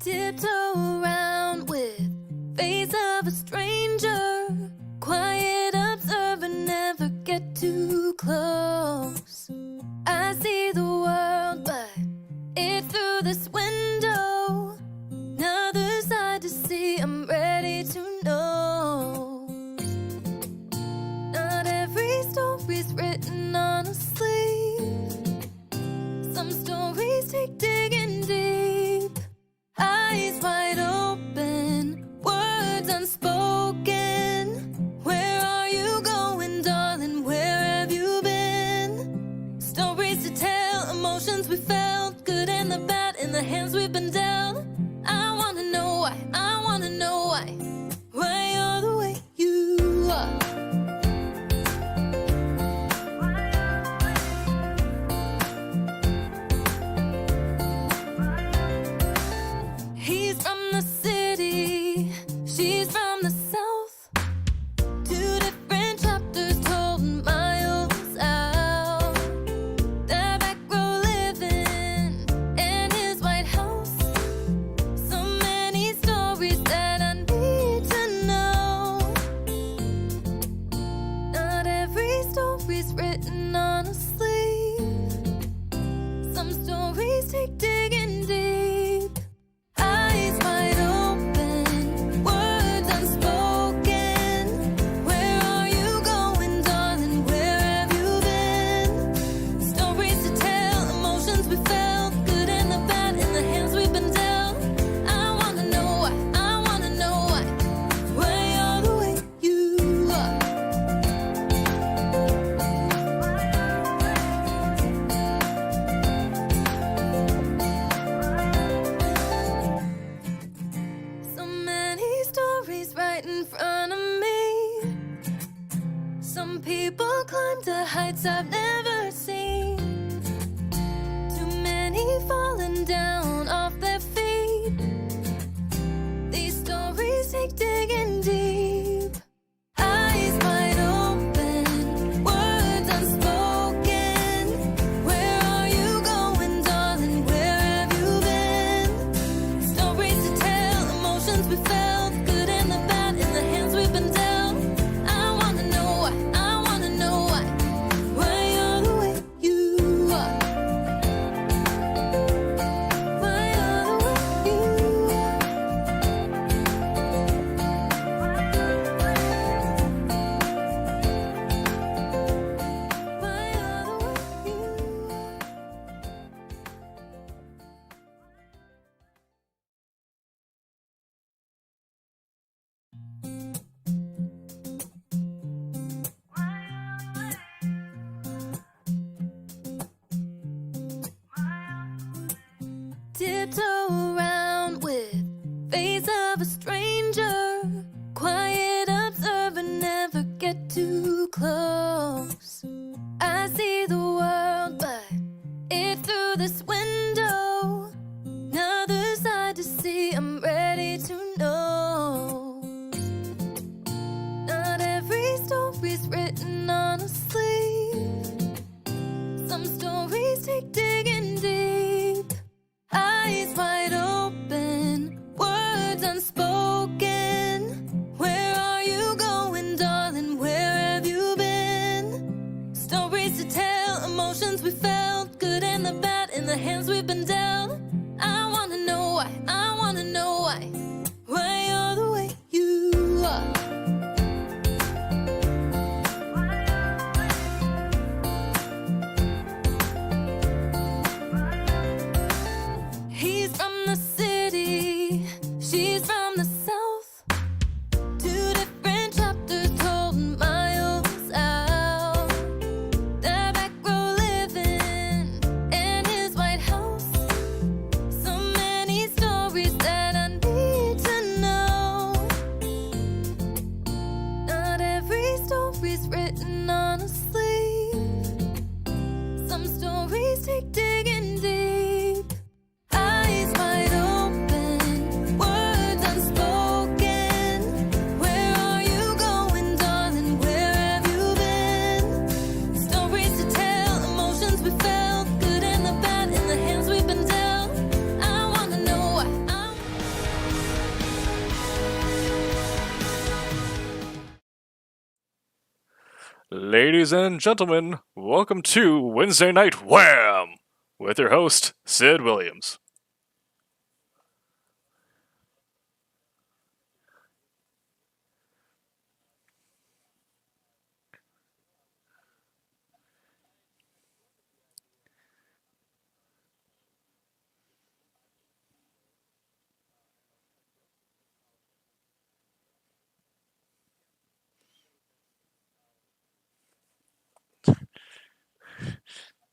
Tiptoe around with face of a stranger. Quiet observer, never get too close. I see the world, but it's through this window. Another side to see, I'm ready to know. Not every story's written on a sleeve. Some stories take digging deep. Eyes wide open, words unspoken. Where are you going, darling? Where have you been? Stories to tell, emotions we felt, good and the bad in the hands we've been dealt. I wanna know why, I wanna know why you're the way you are. He's from the city, she's from the south. Two different chapters told miles out. Their back row living in his White House. So many stories that I need to know. Not every story's written on a sleeve. Some stories take digging deep. Eyes wide open, words unspoken. Where are you going, darling? Where have you been? Stories to tell, emotions we felt, good and the bad in the hands we've been dealt. I wanna know why, I wanna know why you're the way you are. So many stories right in front of me. Some people climb to heights I've never seen. Too many falling down off their feet. These stories take digging deep. Eyes wide open, words unspoken. Where are you going, darling? Where have you been? Stories to tell, emotions we felt, good and the bad in the hands we've been dealt. I wanna know why, I wanna know why you're the way you are. Why you're the way you are. Why you're the way you are. Tiptoe around with face of a stranger. Quiet observer, never get too close. I see the world, but it's through this window. Another side to see, I'm ready to know. Not every story's written on a sleeve. Some stories take digging deep. Eyes wide open, words unspoken. Where are you going, darling? Where have you been? Ladies and gentlemen, welcome to Wednesday Night Wham! With your host, Sid Williams.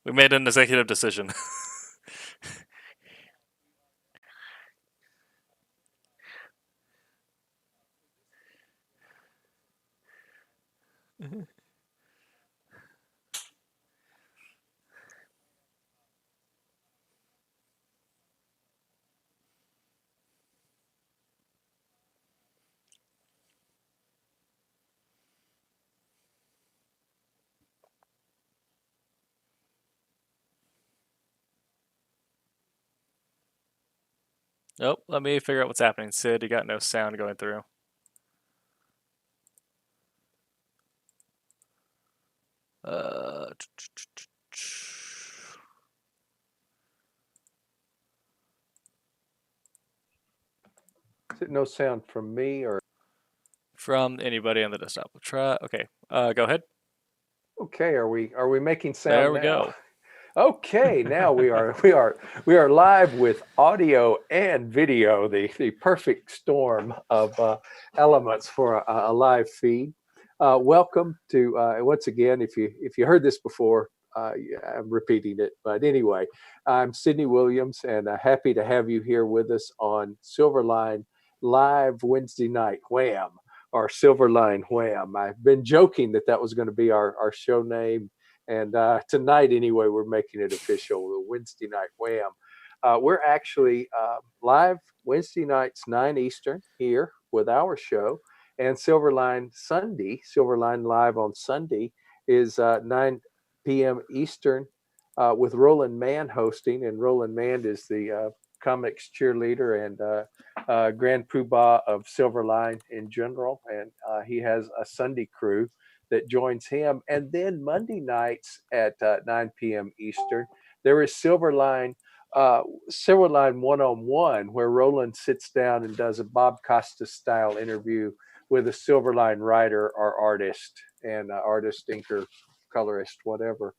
We made an executive decision. Oh, let me figure out what's happening. Sid, you got no sound going through. Is it no sound from me or? From anybody on the desktop. We'll try. Okay, go ahead. Okay, are we making sound There we now? go. Okay, now we are live with audio and video, the perfect storm of elements for a live feed. Welcome to once again. If you heard this before, I'm repeating it. But anyway, I'm Sidney Williams, and happy to have you here with us on Silverline Live Wednesday Night Wham, or Silverline Wham. I've been joking that was going to be our show name. And tonight, anyway, we're making it official. Wednesday Night Wham. We're actually live Wednesday nights, 9 Eastern, here with our show. And Silverline Live on Sunday is 9 p.m. Eastern with Roland Mann hosting. And Roland Mann is the comics cheerleader and grand poobah of Silverline in general. And he has a Sunday crew that joins him. And then Monday nights at 9 p.m. Eastern, there is Silverline one-on-one, where Roland sits down and does a Bob Costas style interview with a Silverline writer or artist, and artist, inker, colorist, whatever.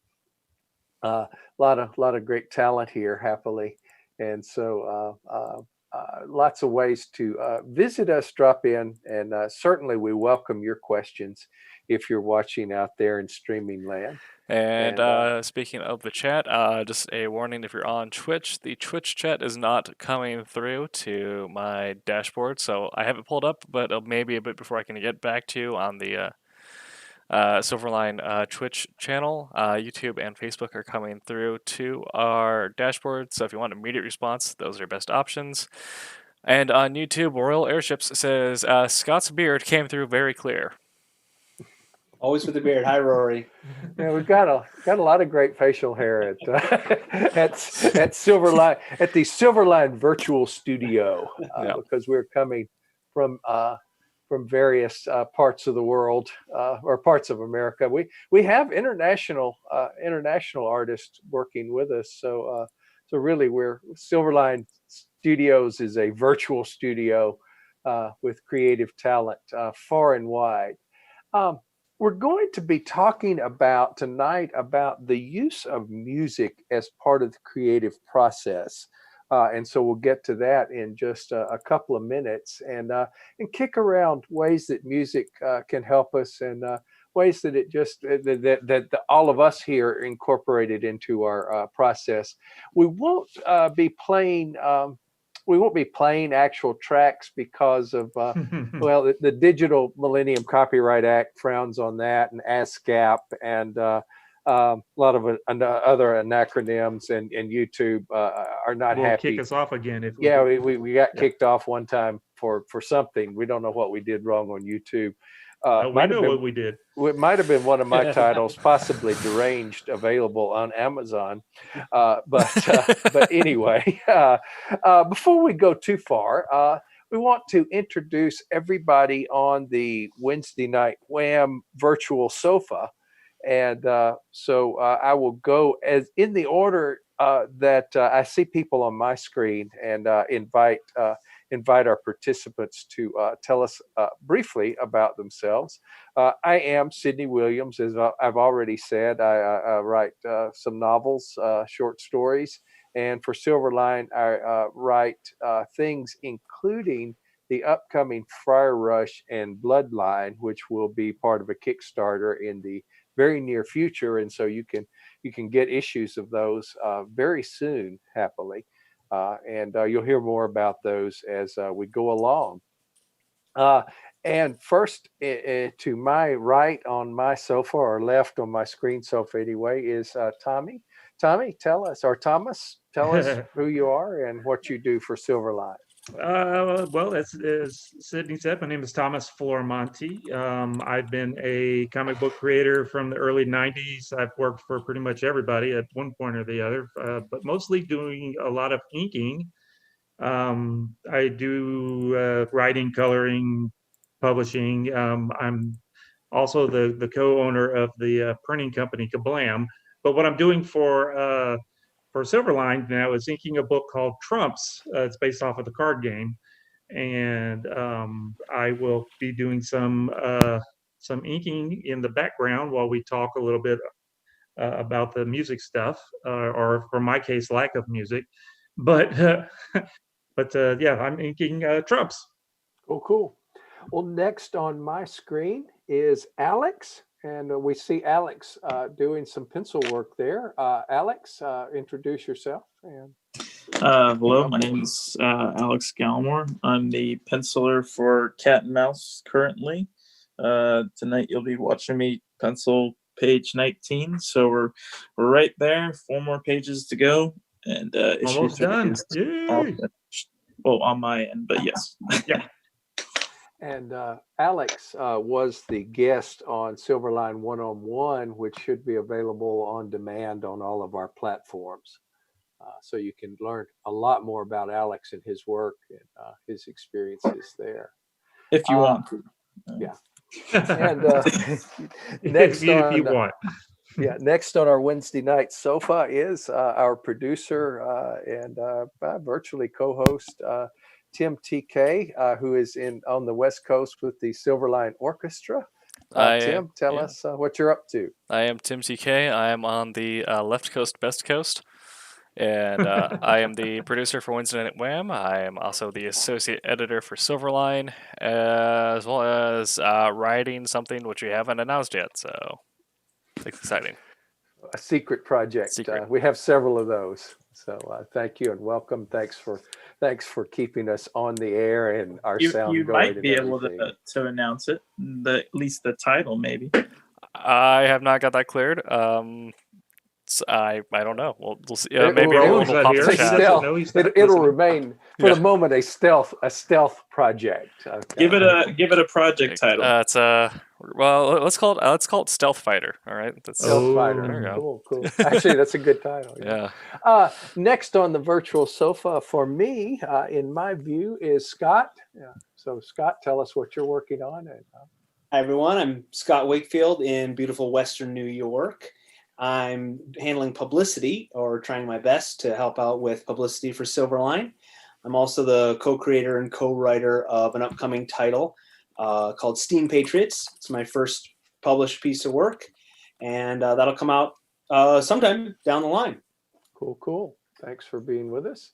A lot of great talent here, happily. And so lots of ways to visit us, drop in, and certainly we welcome your questions if you're watching out there in streaming land. And speaking of the chat, just a warning: if you're on Twitch, the Twitch chat is not coming through to my dashboard, so I have it pulled up, but maybe a bit before I can get back to you on the Silverline Twitch channel. YouTube and Facebook are coming through to our dashboard, so if you want immediate response, those are your best options. And on YouTube, Royal Airships says Scott's beard came through very clear. Always with the beard. Hi, Rory. Yeah, we've got a lot of great facial hair at Silverline, at the Silverline virtual studio, because we're coming from various parts of the world or parts of America. We have international artists working with us. So really, we're Silverline Studios is a virtual studio with creative talent far and wide. We're going to be talking tonight about the use of music as part of the creative process. And so we'll get to that in just a couple of minutes, and kick around ways that music can help us, and ways that it just that all of us here incorporated into our process. We won't be playing. We won't be playing actual tracks because of, well, the Digital Millennium Copyright Act frowns on that, and ASCAP, and a lot of other acronyms, and YouTube are not happy. Kick us off again. We got kicked off one time for something. We don't know what we did wrong on YouTube. We know what we did. It might have been one of my titles, possibly Deranged, available on Amazon. But anyway, before we go too far, we want to introduce everybody on the Wednesday Night Wham virtual sofa. And so I will go as in the order that I see people on my screen, and invite our participants to tell us briefly about themselves. I am Sidney Williams, as I've already said. I write some novels, short stories, and for Silverline, I write things including the upcoming Friar Rush and Bloodline, which will be part of a Kickstarter in the very near future, and so you can get issues of those very soon, happily, and you'll hear more about those as we go along. And first, to my right on my sofa, or left on my screen sofa anyway, is Tommy. Tommy, tell us, or Thomas, tell us who you are and what you do for Silverline. Well, as Sidney said, my name is Thomas Florimonte. I've been a comic book creator from the early 90s. I've worked for pretty much everybody at one point or the other, but mostly doing a lot of inking. I do writing, coloring, publishing. I'm also the co-owner of the printing company Wham. But what I'm doing for Silverline now is inking a book called Trumps. It's based off of the card game, and I will be doing some inking in the background while we talk a little bit about the music stuff, or for my case, lack of music. But yeah, I'm inking Trumps. Oh, cool. Well, next on my screen is Alex. And we see Alex doing some pencil work there. Alex, introduce yourself. And hello, my name is Alex Gallimore. I'm the penciler for Cat and Mouse currently. Tonight you'll be watching me pencil page 19. So we're right there. 4 more pages to go, and almost done. Well, on my end, but yes. Yeah. And Alex was the guest on Silverline One-on-One, which should be available on demand on all of our platforms. So you can learn a lot more about Alex and his work and his experiences there. If you want to. Yeah. And next if you want. Yeah, next on our Wednesday night sofa is our producer and virtually co-host, Tim TK, who is on the West Coast with the Silverline Orchestra. Tim, tell us what you're up to. I am Tim TK. I am on the left coast, best coast. And I am the producer for Wednesday Night Wham. I am also the associate editor for Silverline, as well as writing something which we haven't announced yet. So it's exciting. A secret project. We have several of those. So thank you and welcome. Thanks for keeping us on the air and our sound going. You might be able to announce it, at least the title, maybe. I have not got that cleared. I don't know. We'll see. Maybe a little pop in chat. It'll remain for the moment a stealth project. Okay. Give it a project title. Well, let's call it Stealth Fighter. All right, Stealth Fighter. There you go. Cool. Actually, that's a good title. Yeah. Next on the virtual sofa for me, in my view, is Scott. Yeah. So Scott, tell us what you're working on. Hi everyone. I'm Scott Wakefield in beautiful Western New York. I'm handling publicity, or trying my best to help out with publicity for Silverline. I'm also the co-creator and co-writer of an upcoming title called Steam Patriots. It's my first published piece of work, and that'll come out sometime down the line. Cool. Thanks for being with us.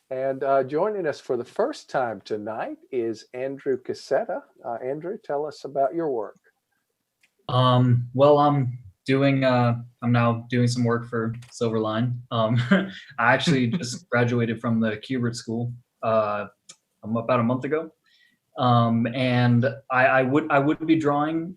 And joining us for the first time tonight is Andrew Cassetta. Andrew, tell us about your work. Well, I'm now doing some work for Silverline. I actually just graduated from the Kubert School about a month ago, and I would be drawing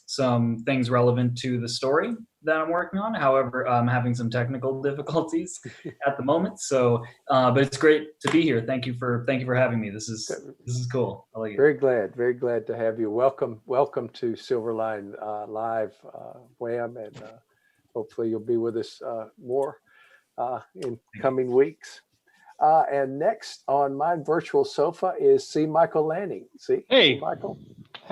some things relevant to the story that I'm working on. However, I'm having some technical difficulties at the moment. So, but it's great to be here. Thank you for having me. This is cool. I like it. Very glad to have you. Welcome to Silverline Live, Wham, and hopefully you'll be with us more in coming weeks. And next on my virtual sofa is C. Michael Lanning. Hey, Michael.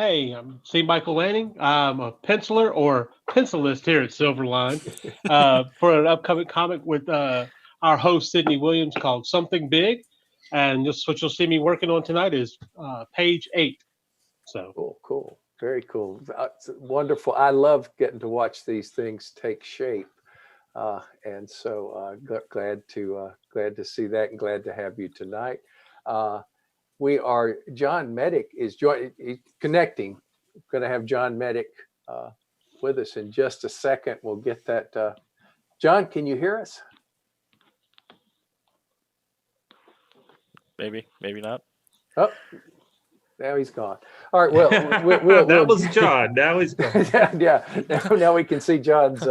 Hey, I'm C. Michael Lanning. I'm a penciler or pencilist here at Silverline for an upcoming comic with our host, Sidney Williams, called Something Big. And just what you'll see me working on tonight is page 8. So Cool. Very cool. It's wonderful. I love getting to watch these things take shape. And so glad to see that and glad to have you tonight. John Metych is connecting. Going to have John Metych with us in just a second. We'll get that. John, can you hear us? Maybe not. Oh, now he's gone. All right. Well, that was John. Now he's gone. Yeah. Now we can see John's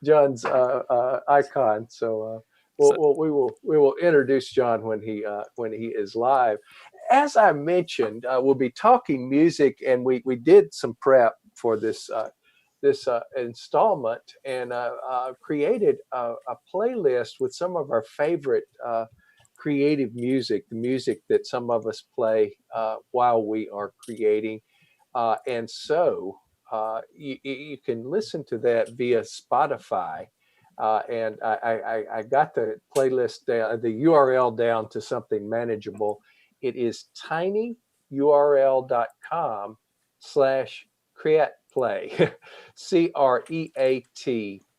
icon. So we will introduce John when he is live. As I mentioned, we'll be talking music, and we did some prep for this installment, and created a playlist with some of our favorite creative music, the music that some of us play while we are creating, and so you can listen to that via Spotify. And I got the playlist down, the URL down to something manageable. It is tinyurl.com/creatplay,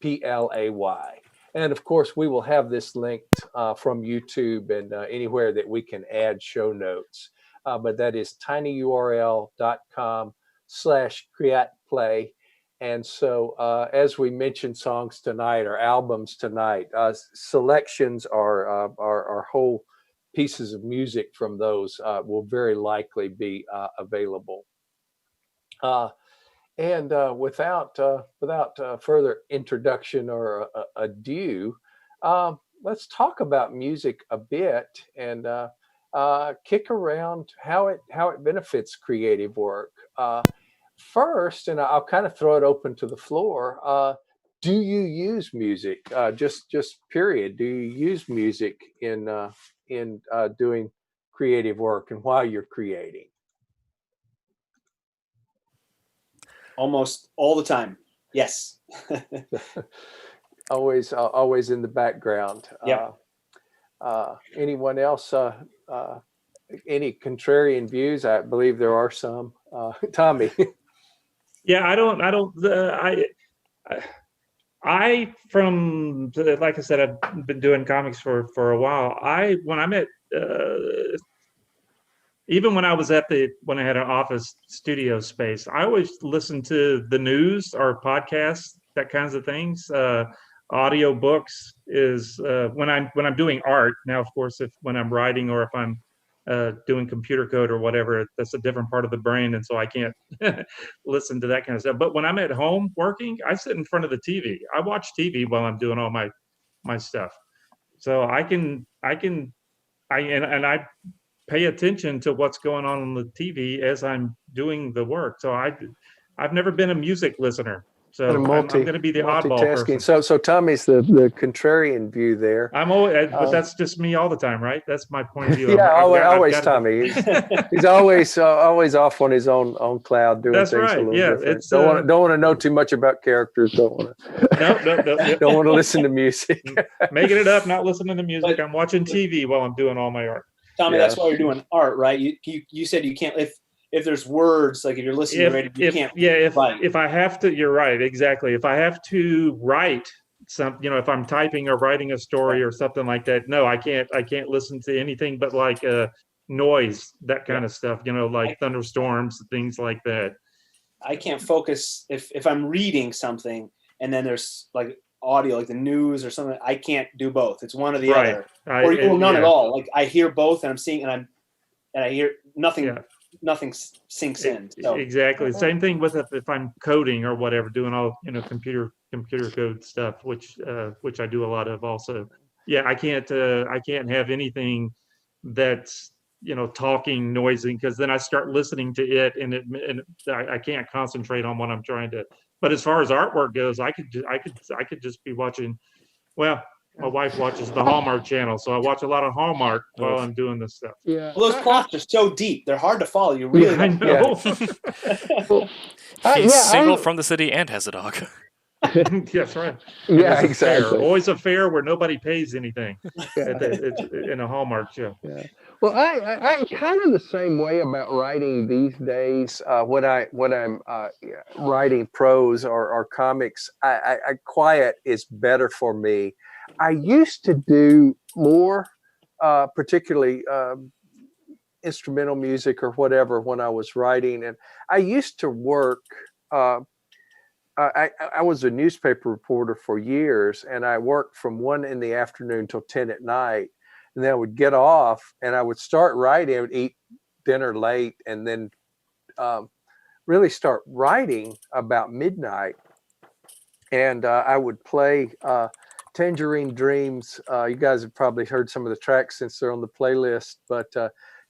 CREATPLAY. And of course, we will have this linked from YouTube and anywhere that we can add show notes. But that is tinyurl.com/creatplay. And so as we mentioned songs tonight or albums tonight, selections are whole pieces of music from those will very likely be available. And without further introduction or ado, let's talk about music a bit and kick around how it benefits creative work. First, and I'll kind of throw it open to the floor. Do you use music? Just period. Do you use music in doing creative work and while you're creating? Almost all the time. Yes. always in the background. Yeah. Anyone else? Any contrarian views? I believe there are some. Tommy. Yeah, from like I said, I've been doing comics for a while. Even when I was when I had an office studio space, I always listened to the news or podcasts, that kinds of things. Audio books is when I'm doing art. Now, of course, when I'm writing or if I'm doing computer code or whatever, that's a different part of the brain, and so I can't listen to that kind of stuff. But when I'm at home working, I sit in front of the TV. I watch TV while I'm doing all my stuff. So I pay attention to what's going on the TV as I'm doing the work. So I've never been a music listener. So I'm going to be the oddball person. So Tommy's the contrarian view there. But that's just me all the time, right? That's my point of view. Yeah, always Tommy. He's always off on his own cloud doing things right. a little Yeah, different. Don't want to know too much about characters. Don't want to. Don't want to listen to music. Making it up, not listening to music. I'm watching TV while I'm doing all my art. Tommy, that's why you're doing art, right? You said you can't if there's words, like if you're listening to radio, you can't. Yeah, if I have to, you're right, exactly. If I have to write some, if I'm typing or writing a story or something like that, no, I can't listen to anything but like noise, that kind of stuff, like thunderstorms, things like that. I can't focus if I'm reading something and then there's like audio, like the news or something. I can't do both. It's one or the other, or none at all. Like I hear both, and I'm seeing, and I hear nothing. Yeah. Nothing sinks in. So. Exactly. Same thing with if I'm coding or whatever, doing all computer code stuff, which I do a lot of also. Yeah, I can't have anything that's talking noisy, because then I start listening to it and I can't concentrate on what I'm trying to. But as far as artwork goes, I could just be watching. Well, My wife watches the Hallmark Channel, so I watch a lot of Hallmark while I'm doing this stuff. Yeah. Well, those plots are so deep; they're hard to follow. You really I know. He's yeah, single from the city and has a dog. That's right. And Yeah, it's a fair. exactly. Always a fair where nobody pays anything. Yeah. It's in a Hallmark show. Yeah. Well, I'm kind of the same way about writing these days. When I'm writing prose or comics, quiet is better for me. I used to do more, particularly instrumental music or whatever when I was writing, and I used to work. I was a newspaper reporter for years, and I worked from 1 in the afternoon till 10 at night. And then I would get off and I would start writing. I would eat dinner late and then really start writing about midnight. And I would play Tangerine Dreams. You guys have probably heard some of the tracks since they're on the playlist, but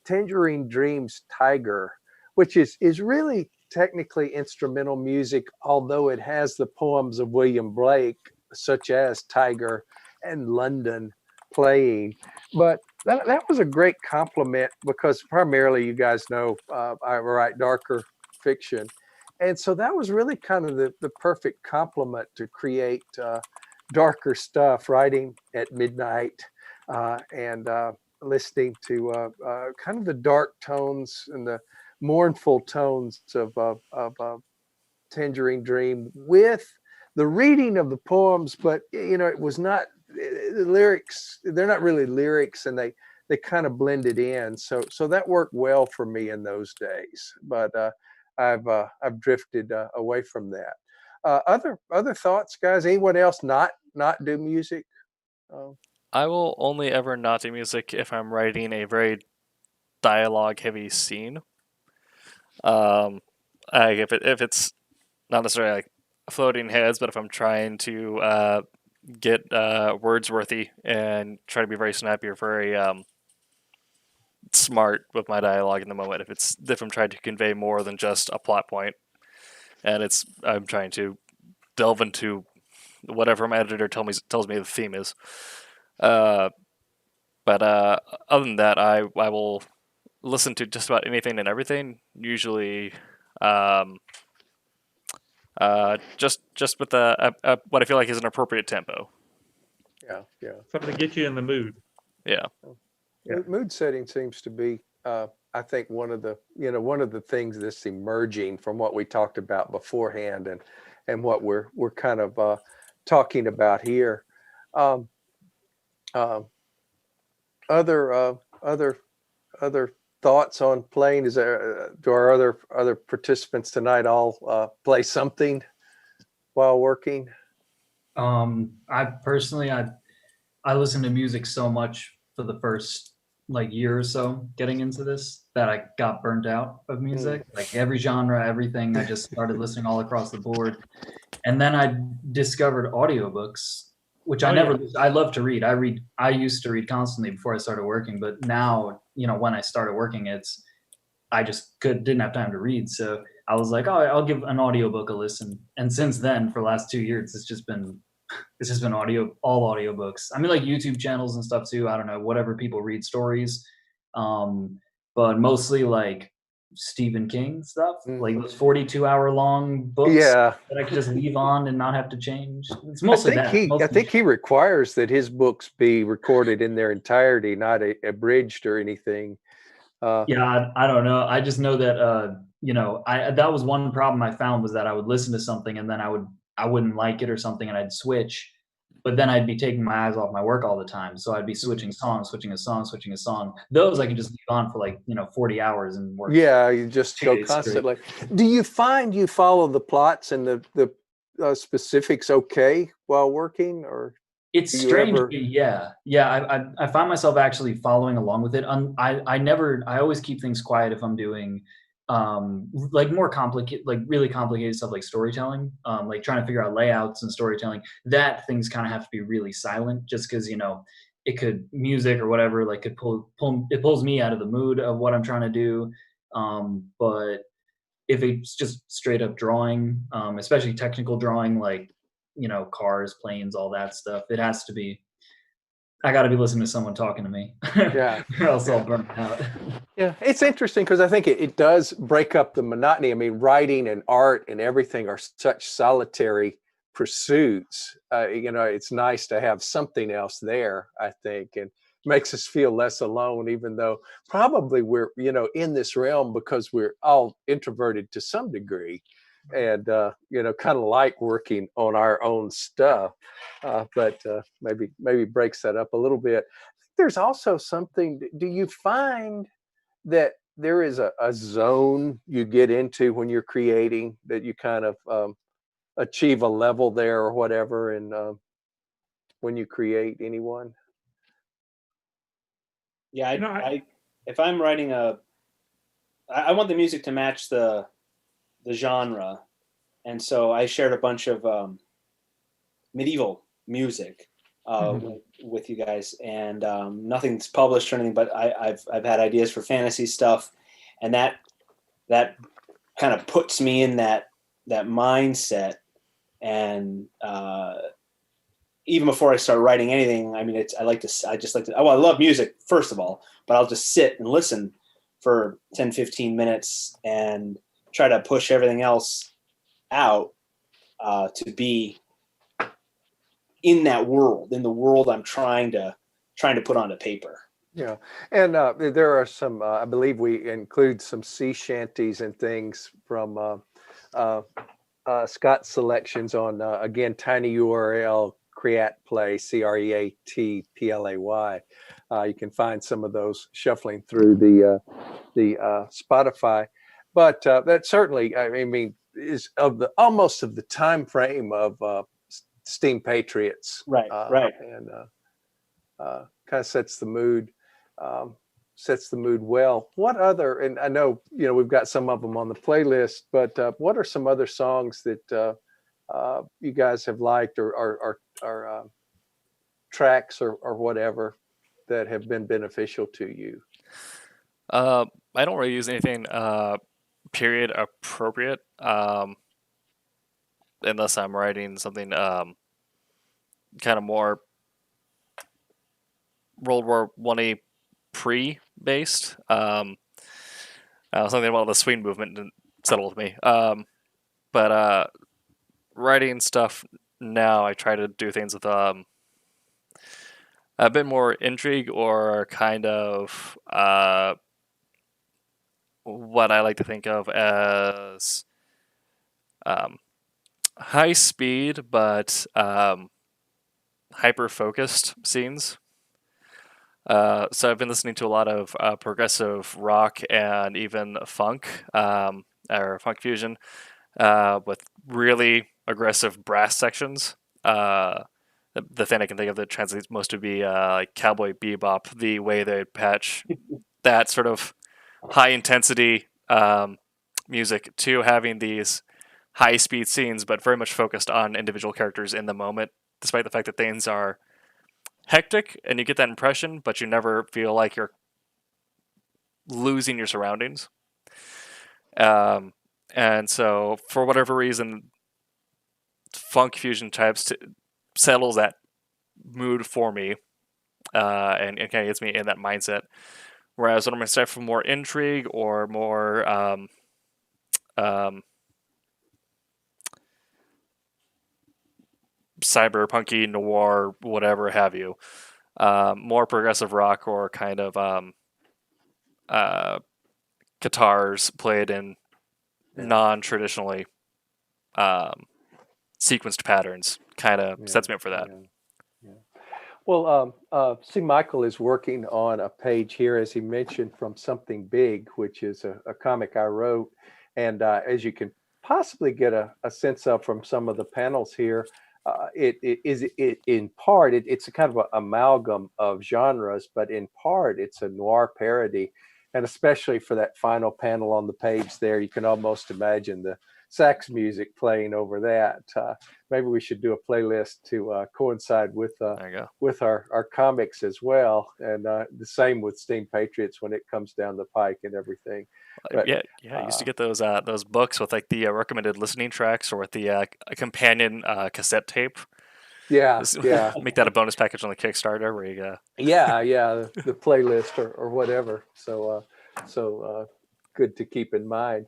Tangerine Dreams Tiger, which is really technically instrumental music, although it has the poems of William Blake, such as Tiger and London, playing. But that was a great compliment because primarily, you guys know, I write darker fiction. And so that was really kind of the perfect complement to create darker stuff, writing at midnight and listening to kind of the dark tones and the mournful tones of Tangerine Dream with the reading of the poems, but it was not the lyrics. They're not really lyrics, and they kind of blended in. So that worked well for me in those days. But I've drifted away from that. Other thoughts, guys? Anyone else not do music? I will only ever not do music if I'm writing a very dialogue heavy scene. If it's not necessarily like floating heads, but if I'm trying to get wordsworthy and try to be very snappy or very smart with my dialogue in the moment, if I'm trying to convey more than just a plot point, and I'm trying to delve into whatever my editor tells me the theme is. But other than that, I will listen to just about anything and everything. Usually, just with what I feel like is an appropriate tempo. Yeah. Something to get you in the mood. Yeah. Mood setting seems to be, I think, one of the things that's emerging from what we talked about beforehand and what we're kind of talking about here. Other thoughts on playing? Do our other participants tonight all play something while working? I personally, I listen to music so much for the first year or so getting into this that I got burnt out of music. Like every genre, everything, I just started listening all across the board. And then I discovered audiobooks, which I love to read. I used to read constantly before I started working, but now, when I started working, I just didn't have time to read. So I was like, I'll give an audiobook a listen. And since then, for the last 2 years, it's just been all audiobooks. I mean, like YouTube channels and stuff too. I don't know, whatever people read, stories. But mostly like Stephen King stuff, like those 42-hour long books that I could just leave on and not have to change. It's mostly I think he requires that his books be recorded in their entirety, not abridged or anything. Yeah, I don't know. I just know that that was one problem I found, was that I would listen to something and then I wouldn't like it or something, and I'd switch, but then I'd be taking my eyes off my work all the time. So I'd be switching a song. Those I could just leave on for 40 hours and work. Yeah, you just go constantly. Do you find you follow the plots and the specifics okay while working, or? It's strange. Yeah. I find myself actually following along with it. I always keep things quiet if I'm doing more complicated, really complicated stuff like storytelling, like trying to figure out layouts and storytelling. That things kind of have to be really silent, just because it could, music or whatever, could pulls me out of the mood of what I'm trying to do. But if it's just straight up drawing, especially technical drawing, cars, planes, all that stuff, it has to be I got to be listening to someone talking to me. Yeah. Or else I'll burn out. Yeah, it's interesting because I think it does break up the monotony. I mean, writing and art and everything are such solitary pursuits. It's nice to have something else there, I think, and makes us feel less alone, even though probably we're, in this realm because we're all introverted to some degree and, kind of like working on our own stuff. But maybe breaks that up a little bit. There's also something, do you find that there is a zone you get into when you're creating that you kind of achieve a level there or whatever, and when you create anyone? Yeah, if I'm writing I want the music to match the genre, and so I shared a bunch of medieval music with you guys, and nothing's published or anything, but I've had ideas for fantasy stuff, and that kind of puts me in that mindset, and even before I start writing anything, I mean, I love music first of all, but I'll just sit and listen for 10-15 minutes and try to push everything else out to be in that world, in the world I'm trying to put onto paper. Yeah, and there are some. I believe we include some sea shanties and things from Scott's selections on again Tiny URL Create Play CREATPLAY. You can find some of those shuffling through the Spotify, but that certainly, I mean, is almost of the time frame of Steam Patriots, right, and kind of sets the mood. Well. What other? And I know we've got some of them on the playlist, but what are some other songs that you guys have liked, or tracks or whatever that have been beneficial to you? I don't really use anything period appropriate unless I'm writing something kind of more World War I pre-based. Something about the swing movement didn't settle with me. But writing stuff now, I try to do things with a bit more intrigue, or kind of what I like to think of as high speed but hyper focused scenes. So I've been listening to a lot of progressive rock and even funk, or funk fusion, with really aggressive brass sections. The thing I can think of that translates most would be like Cowboy Bebop, the way they patch that sort of high intensity music to having these high speed scenes, but very much focused on individual characters in the moment, despite the fact that things are hectic and you get that impression, but you never feel like you're losing your surroundings. And so for whatever reason, funk fusion types settles that mood for me, and it kind of gets me in that mindset. Whereas when I'm going to start for more intrigue or more cyberpunky noir, whatever have you, more progressive rock, or kind of guitars played in non-traditionally sequenced patterns, kind of sets me up for that. Yeah. Well, see, Michael is working on a page here, as he mentioned, from Something Big, which is a comic I wrote. And as you can possibly get a sense of from some of the panels here, in part, it's a kind of an amalgam of genres, but in part, it's a noir parody. And especially for that final panel on the page there, you can almost imagine the sax music playing over that. Maybe we should do a playlist to coincide with our comics as well, and the same with Steam Patriots when it comes down the pike and everything. But, yeah, I used to get those books with like the recommended listening tracks, or with the companion cassette tape. Yeah, Just yeah, make that a bonus package on the Kickstarter where you yeah, yeah. The playlist or whatever. So good to keep in mind.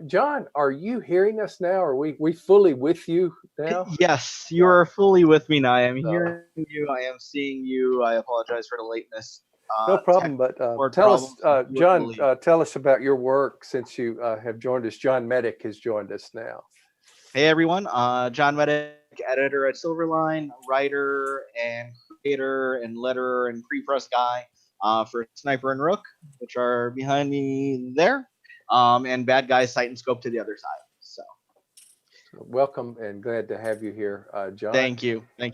John, are you hearing us now? Are we fully with you now? Yes, you are fully with me now. I am Uh, hearing you. I am seeing you. I apologize for the lateness. No Tech problem. But support tell us, problems. John, tell us about your work since you have joined us. John Metych has joined us now. Hey everyone, John Metych, editor at Silverline, writer and creator and letterer and pre-press guy for Sniper and Rook, which are behind me there, and Bad Guys Sight and Scope to the other side. So welcome and glad to have you here, John. thank you. And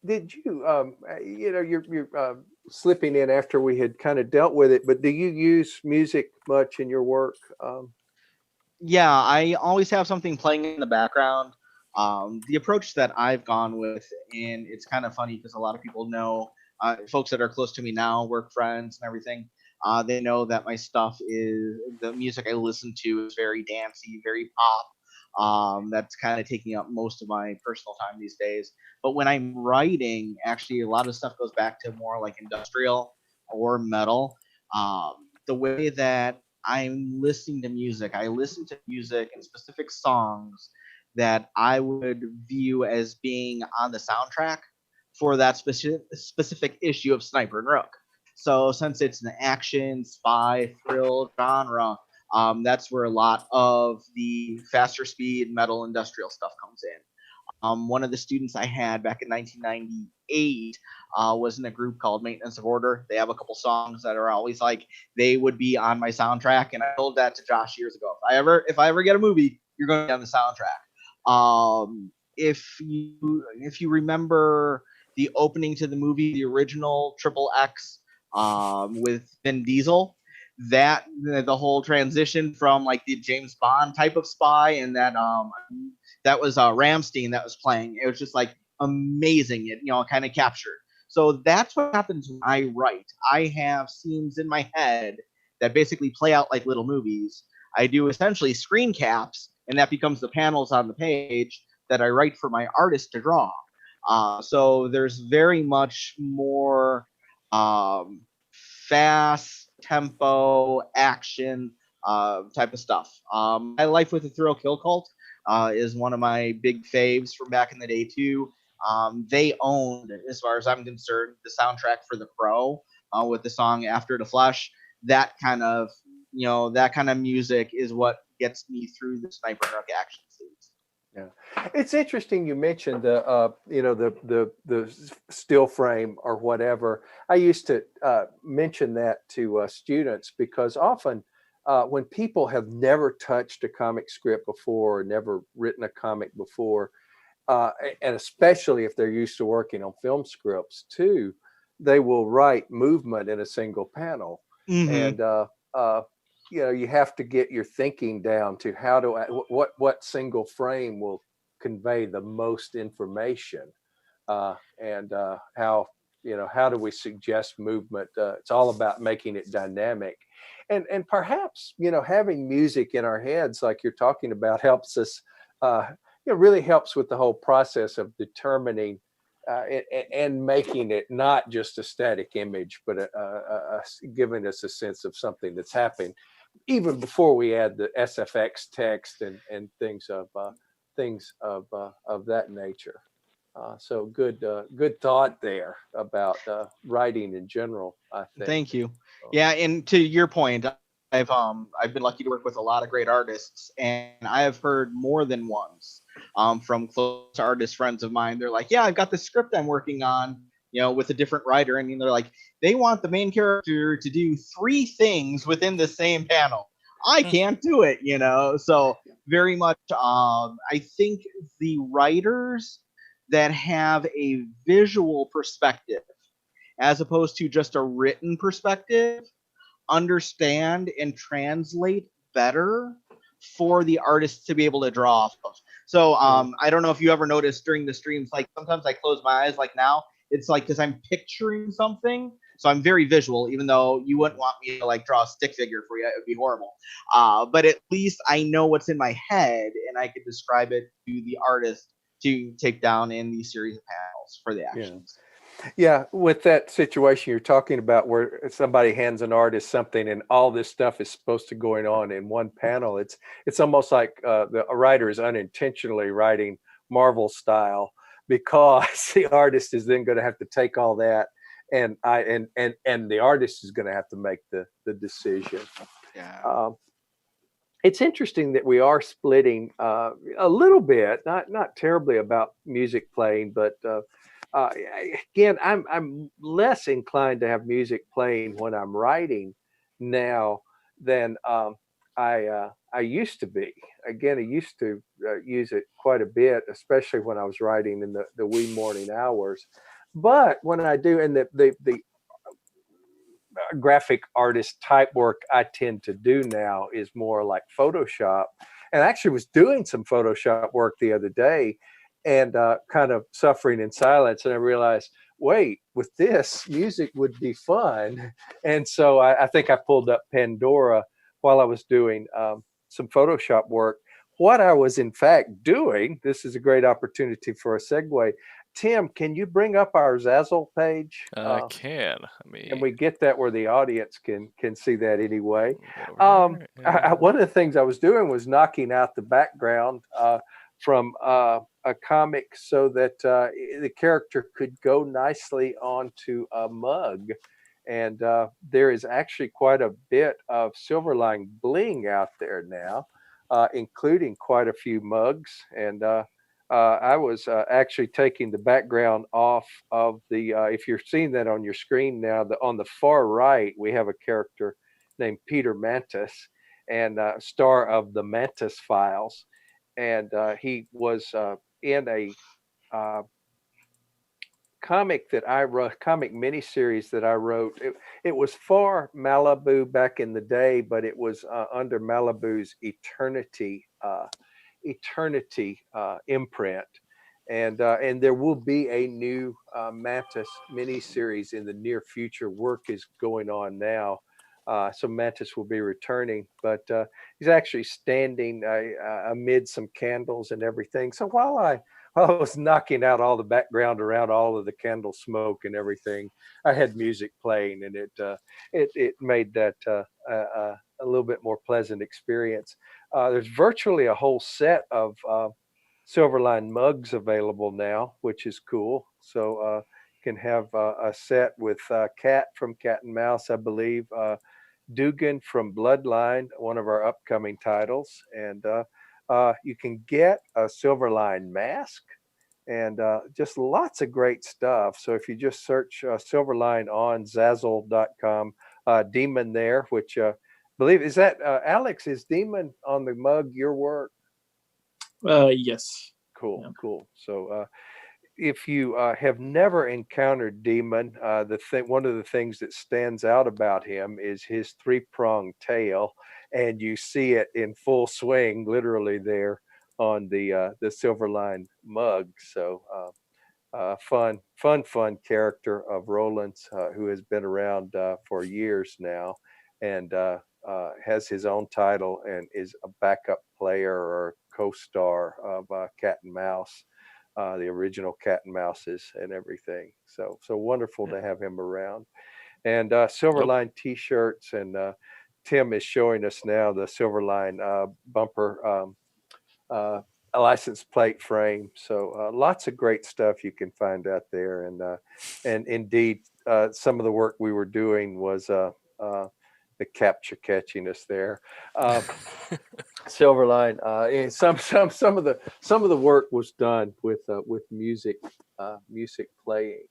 did you, you're slipping in after we had kind of dealt with it, but do you use music much in your work? Yeah, I always have something playing in the background. The approach that I've gone with, and it's kind of funny because a lot of people know, folks that are close to me now, work friends and everything, they know that my stuff is, the music I listen to is very dancey, very pop. That's kind of taking up most of my personal time these days. But when I'm writing, actually, a lot of stuff goes back to more like industrial or metal. The way that I'm listening to music, I listen to music and specific songs that I would view as being on the soundtrack for that specific issue of Sniper and Rook. So since it's an action, spy, thrill genre, that's where a lot of the faster speed metal industrial stuff comes in. One of the students I had back in 1998 was in a group called Maintenance of Order. They have a couple songs that are always like, they would be on my soundtrack. And I told that to Josh years ago. If I ever get a movie, you're going to be on the soundtrack. If you remember the opening to the movie, the original Triple X with Vin Diesel, that the whole transition from like the James Bond type of spy, and that was Ramstein that was playing. It was just like amazing. It kind of captured. So that's what happens when I write. I have scenes in my head that basically play out like little movies. I do essentially screen caps, and that becomes the panels on the page that I write for my artist to draw. So there's very much more fast tempo action type of stuff. My Life with a Thrill Kill Cult is one of my big faves from back in the day too. They owned, as far as I'm concerned, the soundtrack for The Crow with the song After the Flesh. That kind of music is what gets me through the Sniper and Rook action scenes. Yeah, it's interesting you mentioned the still frame or whatever. I used to mention that to students because often when people have never touched a comic script before or never written a comic before, and especially if they're used to working on film scripts too, they will write movement in a single panel. Mm-hmm. And you have to get your thinking down to what single frame will convey the most information, and how do we suggest movement? It's all about making it dynamic, and perhaps having music in our heads like you're talking about helps us. It really helps with the whole process of determining and making it not just a static image, but giving us a sense of something that's happening, even before we add the SFX text and things of that nature. So good thought there about writing in general, I think. Thank you. Yeah, and to your point, I've been lucky to work with a lot of great artists, and I have heard more than once from close artist friends of mine. They're like, "Yeah, I've got this script I'm working on, with a different writer," and they're like, they want the main character to do 3 things within the same panel. I can't do it, So very much, I think the writers that have a visual perspective, as opposed to just a written perspective, understand and translate better for the artists to be able to draw off of. So I don't know if you ever noticed during the streams, like sometimes I close my eyes, like now, it's like because I'm picturing something. So I'm very visual, even though you wouldn't want me to like draw a stick figure for you. It would be horrible. But at least I know what's in my head and I can describe it to the artist to take down in these series of panels for the actions. Yeah, with that situation you're talking about where somebody hands an artist something and all this stuff is supposed to going on in one panel, it's almost like a writer is unintentionally writing Marvel style, because the artist is then going to have to take all that and the artist is going to have to make the decision. Yeah. It's interesting that we are splitting a little bit, not terribly about music playing, but again, I'm less inclined to have music playing when I'm writing now than I used to be. Again, I used to use it quite a bit, especially when I was writing in the wee morning hours. But when I do, and the graphic artist type work I tend to do now is more like Photoshop. And I actually was doing some Photoshop work the other day and kind of suffering in silence. And I realized, wait, with this, music would be fun. And so I think I pulled up Pandora while I was doing some Photoshop work. What I was in fact doing, this is a great opportunity for a segue. Tim, can you bring up our Zazzle page? Can. And we get that where the audience can see that anyway. One One of the things I was doing was knocking out the background from a comic so that the character could go nicely onto a mug. And there is actually quite a bit of Silverline bling out there now, including quite a few mugs. And I was actually taking the background off of the, if you're seeing that on your screen now, on the far right, we have a character named Peter Mantis, and star of the Mantis Files. And he was in a comic that I wrote, comic miniseries that I wrote. It was for Malibu back in the day, but it was under Malibu's Eternity imprint, and there will be a new Mantis miniseries in the near future. Work is going on now, so Mantis will be returning, but he's actually standing amid some candles and everything. So while I was knocking out all the background around all of the candle smoke and everything, I had music playing, and it made that a little bit more pleasant experience. There's virtually a whole set of Silverline mugs available now, which is cool. So you can have a set with Cat from Cat and Mouse, I believe, Dugan from Bloodline, one of our upcoming titles, and you can get a Silverline mask and just lots of great stuff. So if you just search Silverline on Zazzle.com, Demon there, which believe is that Alex, is Demon on the mug your work? Yes. Cool, Yeah. cool. So if you have never encountered Demon, one of the things that stands out about him is his three-pronged tail, and you see it in full swing, literally there on the Silverline mug. So fun character of Roland's, who has been around for years now, and has his own title and is a backup player or co-star of Cat and Mouse, the original Cat and Mouses and everything. So wonderful to have him around. And Silverline t-shirts, and Tim is showing us now the Silverline bumper a license plate frame. So lots of great stuff you can find out there. And indeed, some of the work we were doing was the capture catching us there. Silverline. Some of the work was done with music playing.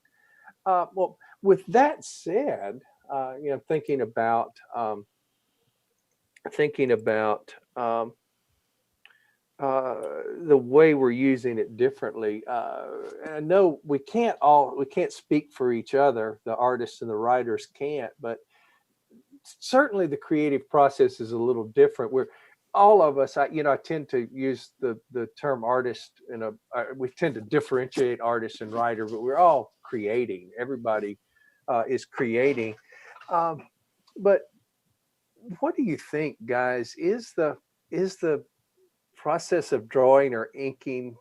Well, with that said, thinking about the way we're using it differently. And I know we can't speak for each other. The artists and the writers can't, but certainly the creative process is a little different. We're all of us, I tend to use the term artist we tend to differentiate artist and writer, but we're all creating. Everybody is creating. But what do you think, guys? Is the process of drawing or inking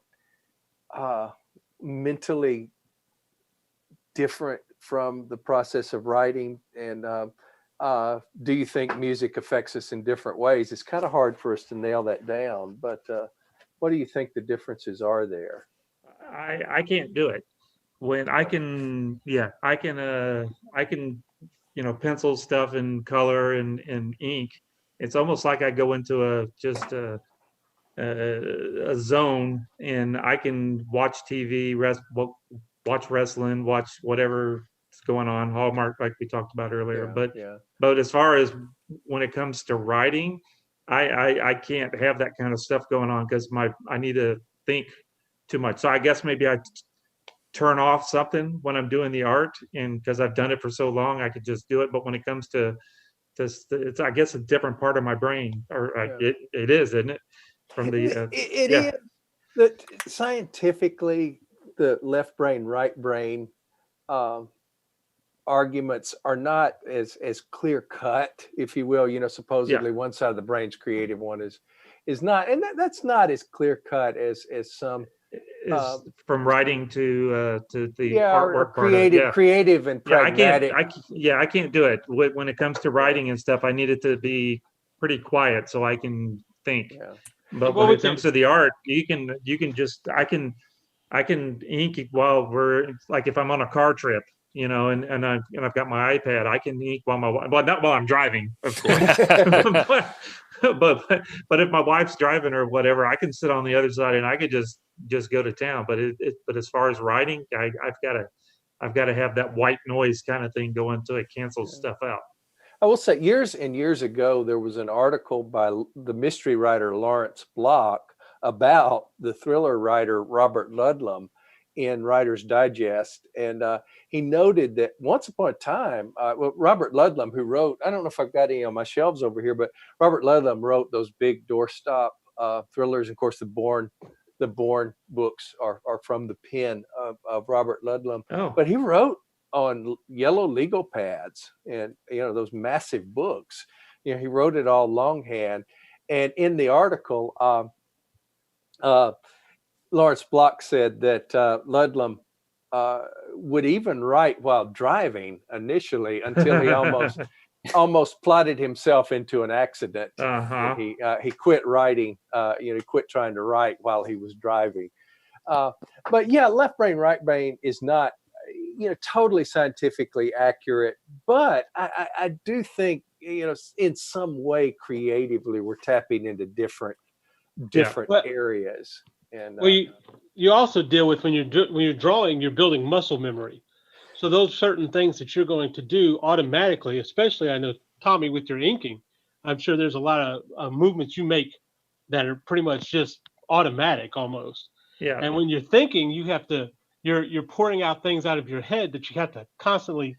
mentally different from the process of writing? And do you think music affects us in different ways? It's kind of hard for us to nail that down, but what do you think the differences are there? I can't do it. When I can, I can, pencil stuff and color and ink. It's almost like I go into a zone, and I can watch TV, watch wrestling, watch whatever's going on, Hallmark, like we talked about earlier. But as far as when it comes to writing, I can't have that kind of stuff going on because I need to think too much. So I guess maybe I turn off something when I'm doing the art, and because I've done it for so long, I could just do it. But when it comes to this, it's, I guess, a different part of my brain, or it is, isn't it? From the it is that scientifically, the left brain, right brain arguments are not as clear cut, if you will. Supposedly one side of the brain's creative, one is not, and that's not as clear cut as some. From writing to the artwork creative and pragmatic. I can't do it when it comes to writing and stuff. I need it to be pretty quiet so I can think. But when it comes to the art, you can just I can ink while we're, like, if I'm on a car trip, and I've got my iPad, I can ink while not while I'm driving, of course. but if my wife's driving or whatever, I can sit on the other side and I could just go to town. But as far as writing, I've got to have that white noise kind of thing going so it cancels stuff out. I will say, years and years ago, there was an article by the mystery writer Lawrence Block about the thriller writer Robert Ludlum in Writer's Digest. And he noted that once upon a time, Robert Ludlum, who wrote, I don't know if I've got any on my shelves over here, but Robert Ludlum wrote those big doorstop thrillers. Of course, the Bourne books are from the pen of Robert Ludlum. Oh. But he wrote on yellow legal pads and those massive books. He wrote it all longhand. And in the article, Lawrence Block said that Ludlum would even write while driving initially until he almost plotted himself into an accident. He quit writing. He quit trying to write while he was driving. But left brain, right brain is not totally scientifically accurate, but I do think in some way creatively we're tapping into different areas. And you also deal with when you're drawing, you're building muscle memory. So those certain things that you're going to do automatically, especially, I know, Tommy, with your inking, I'm sure there's a lot of movements you make that are pretty much just automatic almost. Yeah. And when you're thinking, you have to, you're pouring out things out of your head that you have to constantly,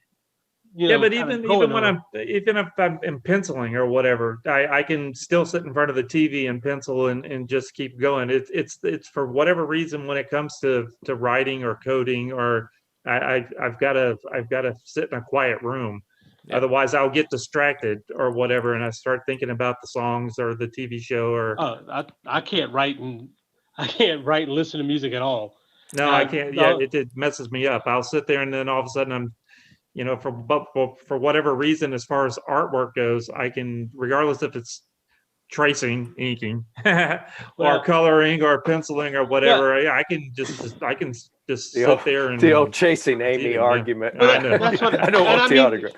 but even if I'm penciling or whatever, I can still sit in front of the TV and pencil and just keep going. It's for whatever reason, when it comes to writing or coding, or I've got to sit in a quiet room. Yeah. Otherwise I'll get distracted or whatever, and I start thinking about the songs or the TV show. Or I can't write and listen to music at all. No, I can't. Yeah, it messes me up. I'll sit there and then all of a sudden I'm, for whatever reason, as far as artwork goes, I can, regardless if it's tracing, inking, or coloring or penciling or whatever, I can just sit there and the old chasing Amy argument. I know. I don't want the autograph.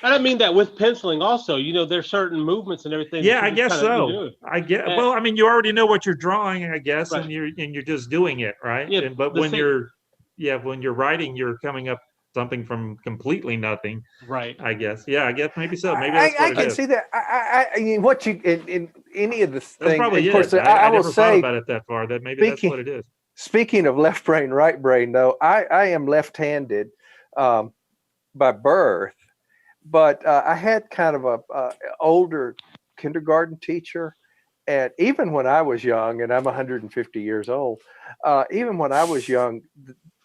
And I mean that with penciling also, there's certain movements and everything. Yeah, I guess so. Well, I mean, you already know what you're drawing, I guess, right. and you're just doing it, right? Yeah, but when you're writing, you're coming up something from completely nothing, right? I guess. Yeah, I guess maybe so. Maybe that's what I can see that. I mean, what you in any of the things. Probably of course, I will never thought about it that far. That maybe that's what it is. Speaking of left brain, right brain, though, I am left-handed by birth. But I had kind of a older kindergarten teacher, and even when I was young, and I'm 150 years old, even when I was young,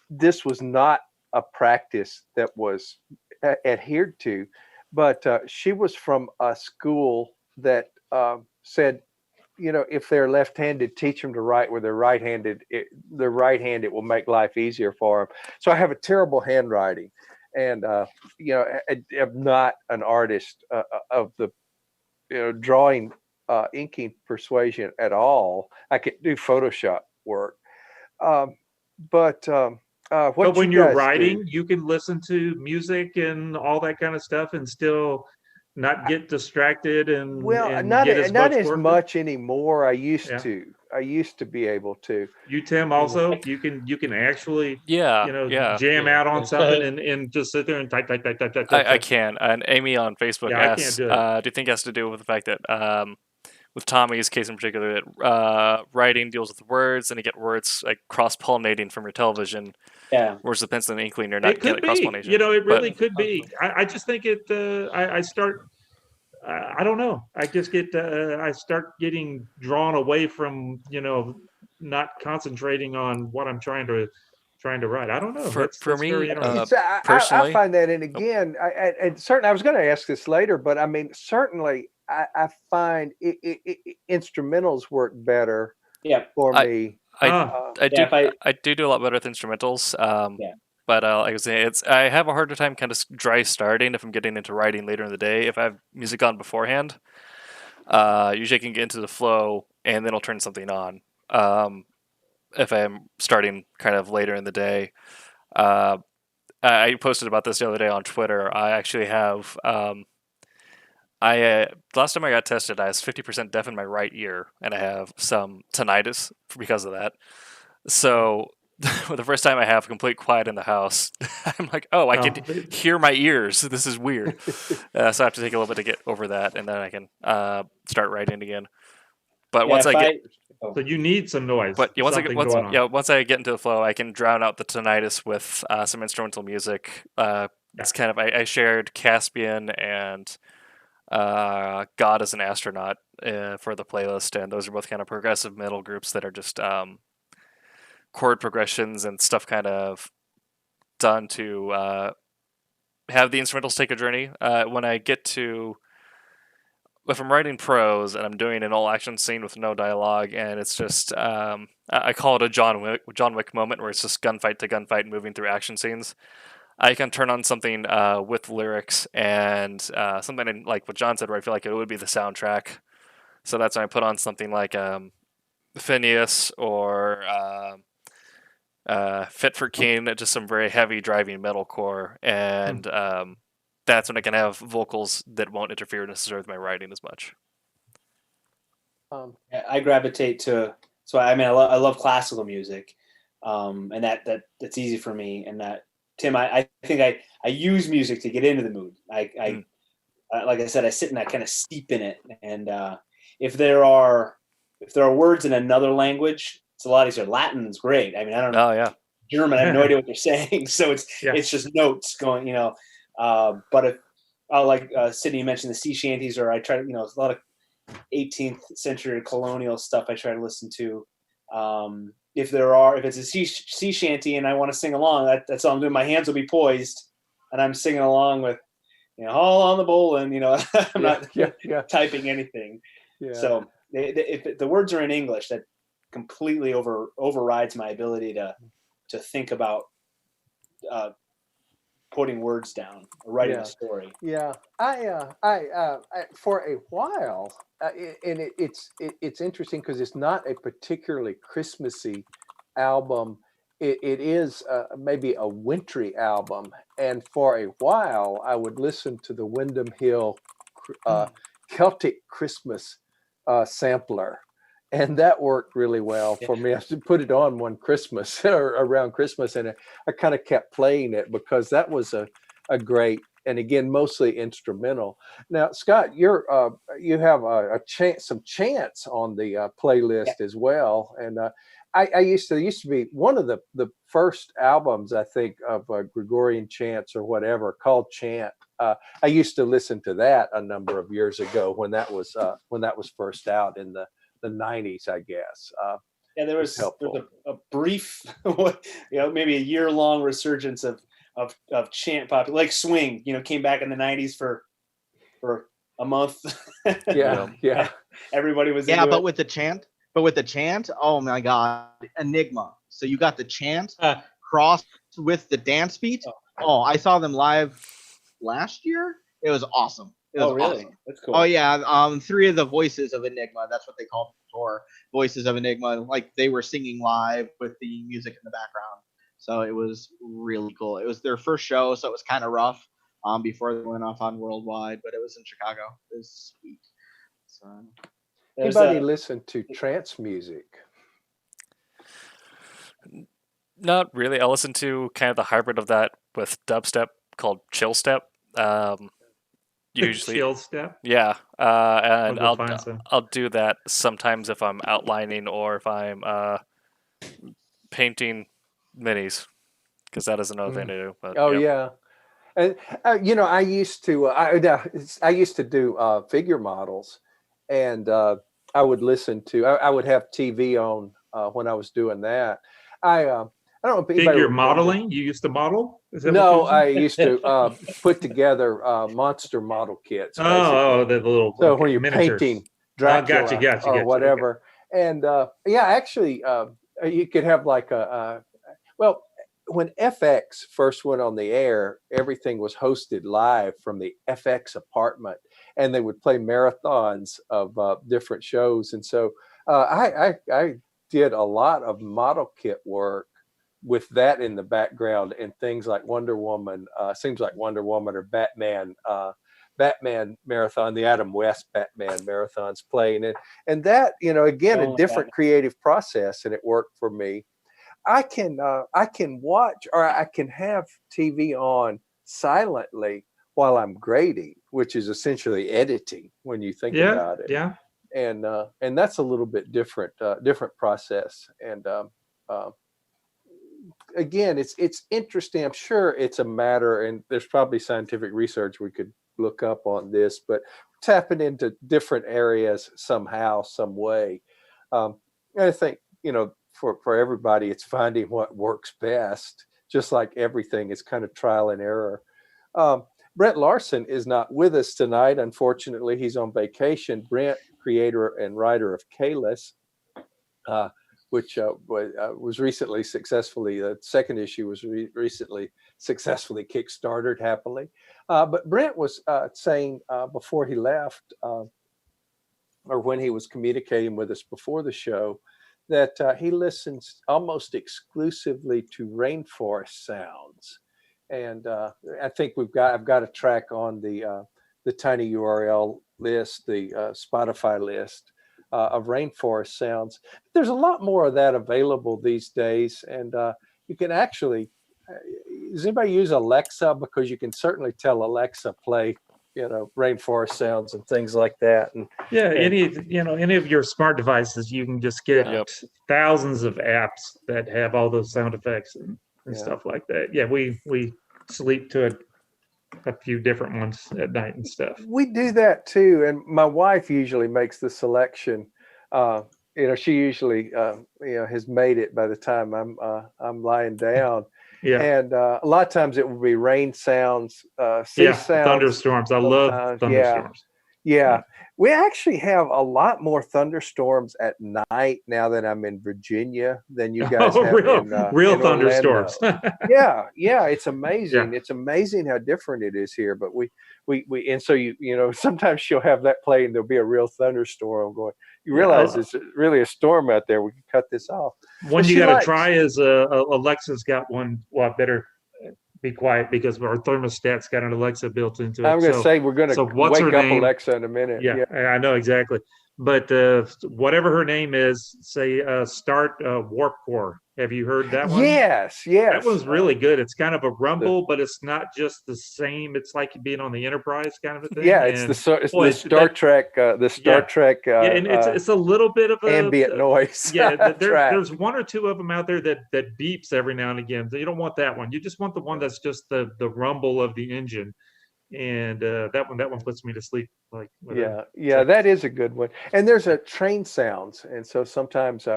this was not a practice that was adhered to. But she was from a school that said, if they're left-handed, teach them to write with their right-handed. Their right hand, it will make life easier for them. So I have a terrible handwriting, and I'm not an artist of the drawing, inking persuasion at all. I could do Photoshop work, but when you're writing, you can listen to music and all that kind of stuff, and still not get distracted and not get as work much anymore. I used to be able to. You, Tim, also you can actually jam out on something and just sit there and type. I can. And Amy on Facebook asks, I can't do you think it has to do with the fact that with Tommy's case in particular, that writing deals with words, and you get words like cross-pollinating from your television. Yeah. Whereas the pencil and inkling, you're not getting cross-pollination. It really could be. I just think it. I start. I don't know. I just get. I start getting drawn away from not concentrating on what I'm trying to write. I don't know. For me, personally, I find that, and again, and certainly, I was going to ask this later, but I mean, certainly, I find instrumentals work better for me. I do a lot better with instrumentals. But like I was saying, I have a harder time kind of dry starting if I'm getting into writing later in the day. If I have music on beforehand, usually I can get into the flow and then I'll turn something on. If I'm starting kind of later in the day, I posted about this the other day on Twitter. I actually have. Last time I got tested, I was 50% deaf in my right ear, and I have some tinnitus because of that. So, for the first time I have complete quiet in the house, I'm like, I can hear my ears. This is weird. So I have to take a little bit to get over that, and then I can start writing again. But once I get, so you need some noise. But once I get into the flow, I can drown out the tinnitus with some instrumental music. It's kind of I shared Caspian and God as an Astronaut for the playlist, and those are both kind of progressive metal groups that are just chord progressions and stuff kind of done to have the instrumentals take a journey. When I get to, if I'm writing prose and I'm doing an all action scene with no dialogue, and it's just I call it a John Wick moment, where it's just gunfight to gunfight moving through action scenes. I can turn on something with lyrics and something like what John said, where I feel like it would be the soundtrack. So that's when I put on something like Phineas or Fit for King, just some very heavy driving metalcore, and that's when I can have vocals that won't interfere necessarily with my writing as much. I gravitate to. So I mean, I love classical music, and that's easy for me, and that. Tim, I think I use music to get into the mood. I like I said, I sit and I kind of steep in it. And if there are words in another language, it's a lot easier. Latin is great. I mean, I don't know. Oh yeah. German, I have no idea what they're saying. So it's just notes going. But if like Sidney mentioned the sea shanties, or I try to a lot of 18th century colonial stuff I try to listen to. If it's a sea shanty and I want to sing along, that's all I'm doing. My hands will be poised, and I'm singing along with, all on the bowling. I'm not typing anything. Yeah. So if the words are in English, that completely overrides my ability to think about putting words down or writing a story. Yeah, I for a while, and it's interesting because it's not a particularly Christmassy album. It is maybe a wintry album, and for a while I would listen to the Windham Hill Celtic Christmas sampler. And that worked really well for me. I put it on one Christmas or around Christmas, and I kind of kept playing it because that was a great, and again, mostly instrumental. Now, Scott, you have some chants on the playlist as well, and I used to be one of the first albums, I think, of Gregorian chants or whatever called Chant. I used to listen to that a number of years ago when that was first out in the 90s, I guess. There was a brief, maybe a year-long resurgence of chant pop, like swing. Came back in the 90s for a month. Yeah. Everybody was Yeah, into but it. with the chant, oh my God, Enigma. So you got the chant crossed with the dance beat. Oh, I saw them live last year. It was awesome. It was really? awesome. That's cool. Oh yeah, 3 of the voices of Enigma. That's what they called the tour. Voices of Enigma. Like they were singing live with the music in the background. So it was really cool. It was their first show, so it was kind of rough before they went off on worldwide. But it was in Chicago. It was sweet. So Anybody listen to trance music? Not really. I listen to kind of the hybrid of that with dubstep called chill step. Usually, Chill step. yeah, and I'll go find some. I'll do that sometimes if I'm outlining or if I'm painting minis, because that is another thing to do. But, Oh yep. yeah, and you know, I used to do figure models, and I would listen to. I would have TV on when I was doing that. I don't know if anybody Figure remember. modeling? You used to model? Is that No, what you I used to put together monster model kits. Oh, basically. the little. So okay, when you're miniatures. painting Dracula Gotcha, or whatever, and yeah, actually, you could have like well, when FX first went on the air, everything was hosted live from the FX apartment, and they would play marathons of different shows, and so I did a lot of model kit work with that in the background and things like Wonder Woman, seems like Wonder Woman or Batman, Batman marathon, the Adam West Batman marathons playing, and that, you know, again, a different creative process, and it worked for me. I can watch, or I can have TV on silently while I'm grading, which is essentially editing when you think about it. Yeah. And that's a little bit different process. And again, it's interesting. I'm sure it's a matter, and there's probably scientific research we could look up on this, but tapping into different areas somehow, some way. And I think, you know, for everybody, it's finding what works best. Just like everything, it's kind of trial and error. Brent Larson is not with us tonight. Unfortunately, he's on vacation. Brent, creator and writer of Kalis, which was recently successfully, the second issue was recently successfully kickstarted happily. But Brent was saying before he left, or when he was communicating with us before the show, that he listens almost exclusively to rainforest sounds. And I think I've got a track on the Tiny URL list, the Spotify list, of rainforest sounds. There's a lot more of that available these days, and you can actually. Does anybody use Alexa? Because you can certainly tell Alexa play, you know, rainforest sounds and things like that. And any of your smart devices, you can just get thousands of apps that have all those sound effects and stuff like that. Yeah, we sleep to a few different ones at night and stuff. We do that too, and my wife usually makes the selection. You know, she usually you know, has made it by the time I'm lying down. Yeah, and a lot of times it will be rain sounds, sea sounds, thunderstorms. I love thunderstorms. Yeah, we actually have a lot more thunderstorms at night now that I'm in Virginia than you guys have real in thunderstorms. yeah, it's amazing. Yeah. It's amazing how different it is here. But we and so you know, sometimes she'll have that play and there'll be a real thunderstorm going. You realize it's really a storm out there. We can cut this off. One you got to try is Alexa's got one. Well, better be quiet because our thermostat's got an Alexa built into it. I'm going to say we're going to wake up Alexa in a minute. Yeah, I know exactly. But whatever her name is, say start Warp Core. Have you heard that one? Yes. That one's really good. It's kind of a rumble, but it's not just the same. It's like being on the Enterprise kind of a thing. Yeah, it's the Star Trek. The Star Trek. And it's a little bit of ambient noise. Yeah, there's one or two of them out there that beeps every now and again. You don't want that one. You just want the one that's just the rumble of the engine. And that one puts me to sleep. That is a good one. And there's a train sounds, and so sometimes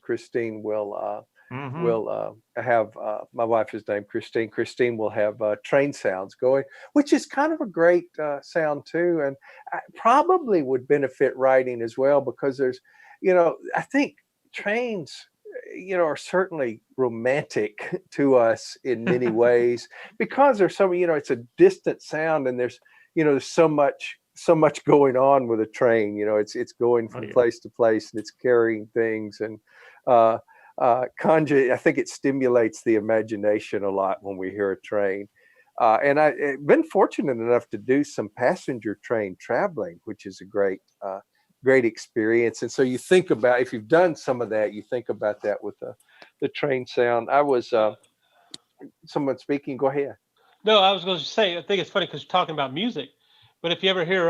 Christine will will have, my wife is named Christine. Christine will have train sounds going, which is kind of a great sound too, and probably would benefit writing as well, because there's, I think trains, are certainly romantic to us in many ways, because there's so, it's a distant sound, and there's, there's so much going on with a train. It's going from place to place, and it's carrying things, and I think it stimulates the imagination a lot when we hear a train. And I've been fortunate enough to do some passenger train traveling, which is a great experience. And so you think about, if you've done some of that, you think about that with the train sound. I was someone speaking. Go ahead. No, I was going to say, I think it's funny because you're talking about music, but if you ever hear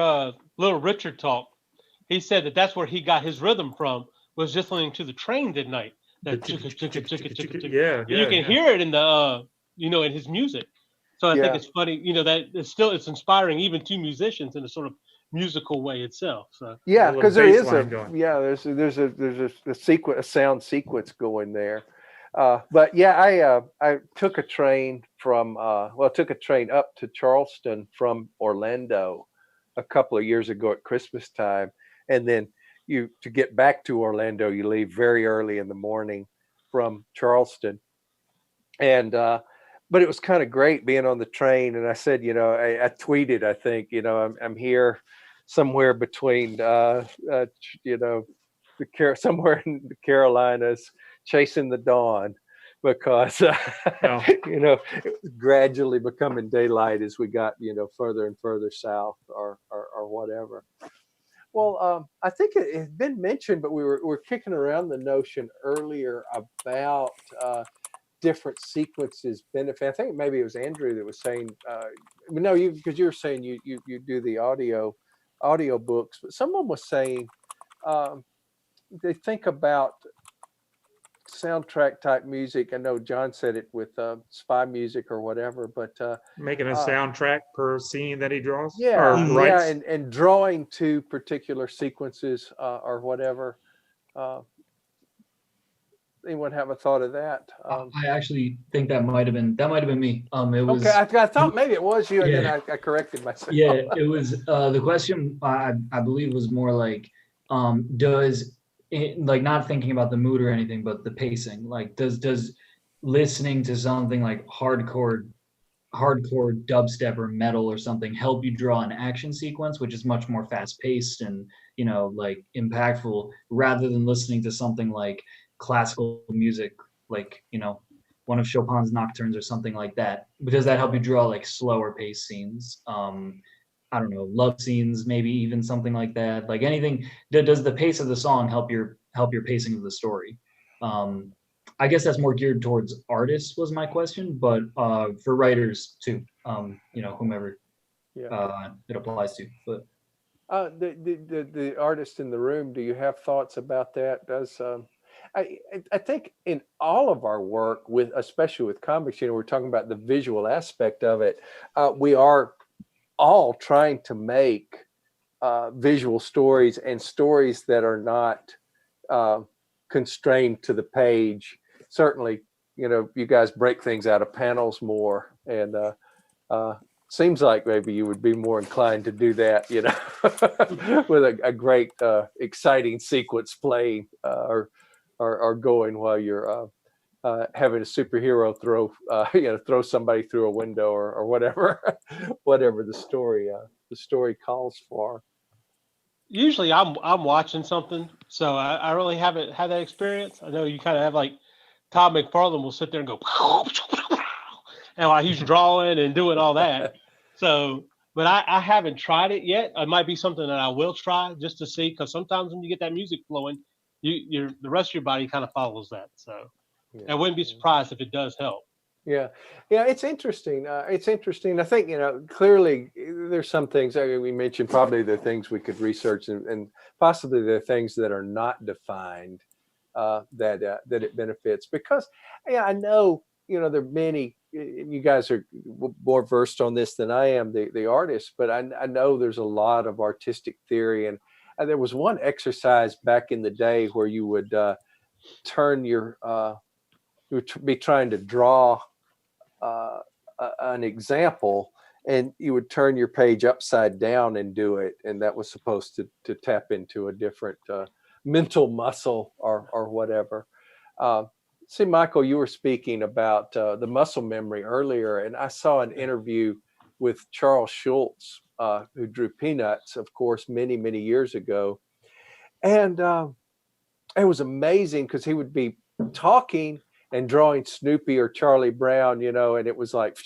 Little Richard talk, he said that's where he got his rhythm from, was just listening to the trains at night. That chicka, chicka, chicka, chicka, chicka. You can hear it in the in his music. So I think it's funny, that it's inspiring even to musicians in a sort of musical way itself. So yeah, because there's a sound sequence going there. But yeah, I took a train took a train up to Charleston from Orlando a couple of years ago at Christmas time, and then to get back to Orlando, you leave very early in the morning from Charleston. And but it was kind of great being on the train. And I said, I tweeted, I think, I'm here somewhere between somewhere in the Carolinas, chasing the dawn, because it was gradually becoming daylight as we got further and further south, or whatever. Well, I think it has been mentioned, but we're kicking around the notion earlier about different sequences benefit. I think maybe it was Andrew that was saying, no, because you were saying you do the audio books, but someone was saying they think about soundtrack type music. I know John said it with spy music or whatever, but making a soundtrack per scene that he draws. And drawing to particular sequences or whatever. Anyone have a thought of that? I actually think that might have been me. It was okay. I thought maybe it was you, and then I corrected myself. Yeah, it was the question. I believe was more like, does it, like, not thinking about the mood or anything, but the pacing. Like, does listening to something like hardcore dubstep or metal or something help you draw an action sequence, which is much more fast paced and like impactful, rather than listening to something like classical music, like one of Chopin's nocturnes or something like that? Does that help you draw like slower paced scenes? I don't know, love scenes, maybe even something like that. Like anything, does the pace of the song help your pacing of the story? I guess that's more geared towards artists was my question, but for writers too, whomever it applies to. But the artist in the room, do you have thoughts about that? Does I think in all of our work, especially with comics, we're talking about the visual aspect of it. We are all trying to make visual stories, and stories that are not constrained to the page. Certainly, you guys break things out of panels more, and seems like maybe you would be more inclined to do that, with a great exciting sequence playing or going while you're having a superhero throw somebody through a window or whatever whatever the story calls for. Usually I'm watching something, so I really haven't had that experience. I know you kind of have, like, Todd McFarlane will sit there and go and while he's drawing and doing all that. So, but I haven't tried it yet. It might be something that I will try just to see, because sometimes when you get that music flowing, the rest of your body kind of follows that. So I wouldn't be surprised if it does help. Yeah, it's interesting. It's interesting. I think, clearly there's some things we mentioned, probably the things we could research, and possibly the things that are not defined that it benefits. Because I know, there are many, you guys are more versed on this than I am, the artists, but I know there's a lot of artistic theory. And there was one exercise back in the day where you would turn your be trying to draw an example, and you would turn your page upside down and do it, and that was supposed to tap into a different mental muscle or whatever. See, Michael, you were speaking about the muscle memory earlier, and I saw an interview with Charles Schulz, who drew Peanuts, of course, many, many years ago. And it was amazing because he would be talking and drawing Snoopy or Charlie Brown, and it was like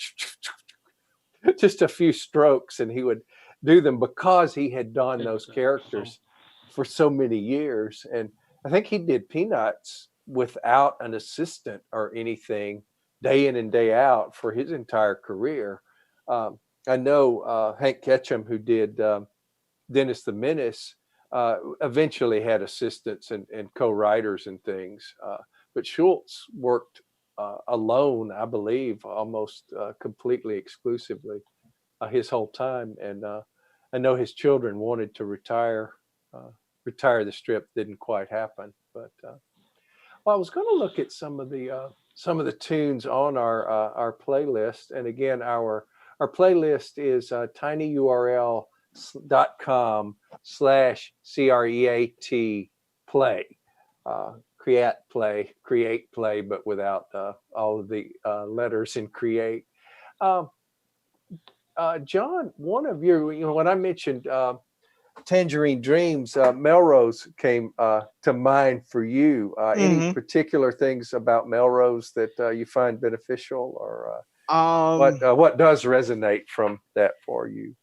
just a few strokes, and he would do them because he had done those characters for so many years. And I think he did Peanuts without an assistant or anything, day in and day out for his entire career. I know Hank Ketchum, who did Dennis the Menace, eventually had assistants and co-writers and things. But Schultz worked alone, I believe, almost completely exclusively his whole time. And I know his children wanted to retire the strip, didn't quite happen. But well, I was going to look at some of the tunes on our playlist, and again, our playlist is tinyurl.com/create play, create play, but without all of the letters in create. John, one of your, when I mentioned Tangerine Dreams, Melrose came to mind for you. Any particular things about Melrose that you find beneficial, or what does resonate from that for you?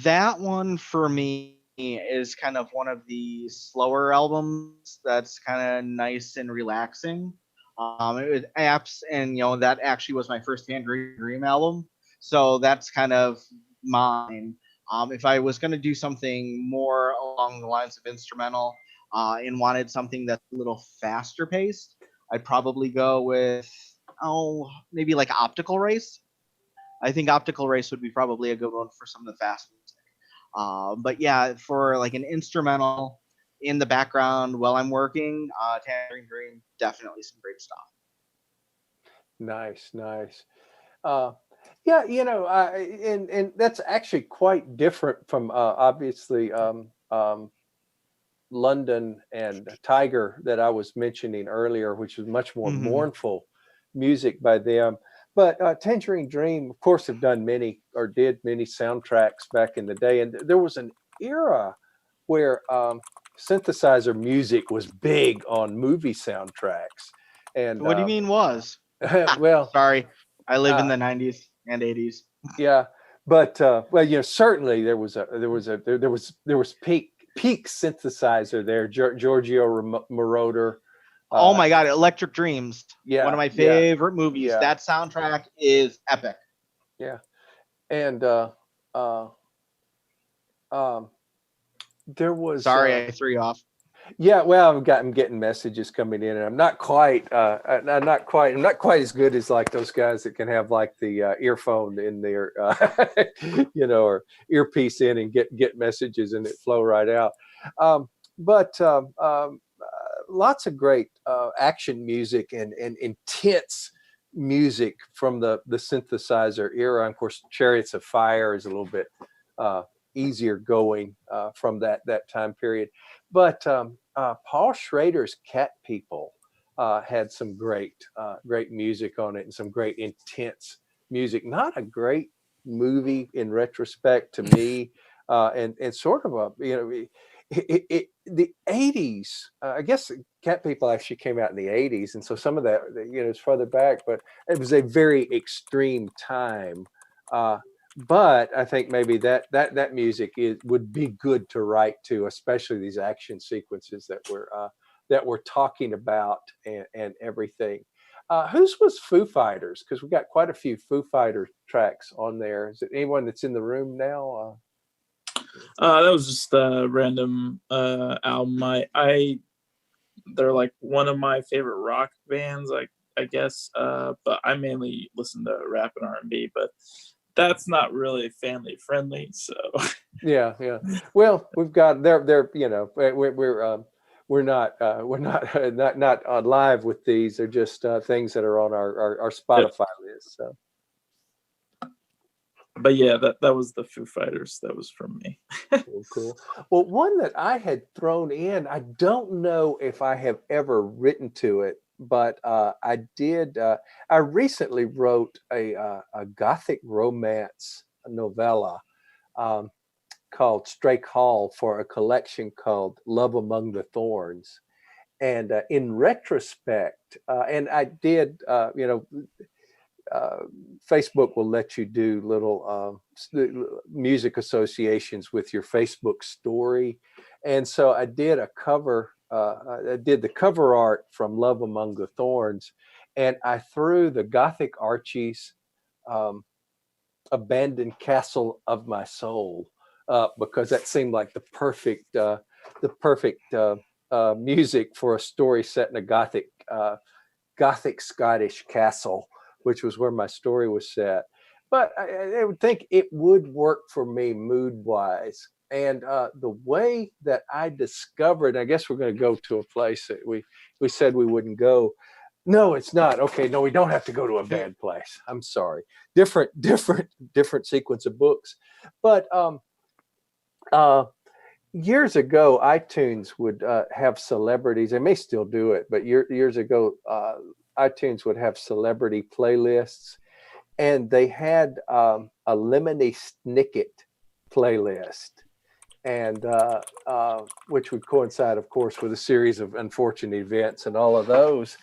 That one for me is kind of one of the slower albums that's kind of nice and relaxing. It was apps, and that actually was my first Tangerine Dream album, so that's kind of mine. If I was going to do something more along the lines of instrumental and wanted something that's a little faster paced, I'd probably go with, maybe like Optical Race. I think Optical Race would be probably a good one for some of the fast music. But yeah, for like an instrumental in the background while I'm working, Tangerine Dream, definitely some great stuff. Nice. Yeah, and that's actually quite different from obviously London and Tiger that I was mentioning earlier, which was much more mournful music by them. But Tangerine Dream, of course, did many soundtracks back in the day, and there was an era where synthesizer music was big on movie soundtracks. And what do you mean was? Well, sorry, I live in the 90s and 80s. Yeah, but certainly there was peak synthesizer there. Giorgio Moroder. Oh my God, Electric Dreams. Yeah, one of my favorite movies. Yeah. That soundtrack is epic. Yeah, and there was. Sorry, I threw you off. Yeah, well, I'm getting messages coming in, and I'm not quite as good as like those guys that can have like the earphone in their, or earpiece in and get messages and it flow right out. But lots of great action music and intense music from the synthesizer era. And of course, Chariots of Fire is a little bit easier going from that time period. But Paul Schrader's Cat People had some great music on it and some great intense music. Not a great movie in retrospect to me, and sort of a the 80s. I guess Cat People actually came out in the 80s, and so some of that is further back. But it was a very extreme time. But I think maybe that music would be good to write to, especially these action sequences that we're talking about and everything. Whose was Foo Fighters? Because we've got quite a few Foo Fighter tracks on there. Is it anyone that's in the room now? That was just a random album. They're like one of my favorite rock bands, I guess. But I mainly listen to rap and R&B, but that's not really family friendly. So yeah. Well, we've got we're we're not not live with these. They're just things that are on our Spotify list. So. But yeah, that was the Foo Fighters. That was from me. Cool. Well, one that I had thrown in, I don't know if I have ever written to it, but I did. I recently wrote a Gothic romance novella called Strake Hall for a collection called Love Among the Thorns. And in retrospect, and I did, Facebook will let you do little music associations with your Facebook story. And so I did a cover, I did the cover art from Love Among the Thorns, and I threw the Gothic Archie's Abandoned Castle of My Soul because that seemed like the perfect music for a story set in a Gothic Scottish castle, which was where my story was set. But I would think it would work for me mood-wise. And the way that I discovered, I guess we're going to go to a place that we said we wouldn't go. No, it's not. Okay, no, we don't have to go to a bad place. I'm sorry. Different sequence of books. But years ago, iTunes would have celebrities. They may still do it, but years ago, iTunes would have celebrity playlists, and they had a Lemony Snicket playlist, and which would coincide, of course, with a series of unfortunate events and all of those.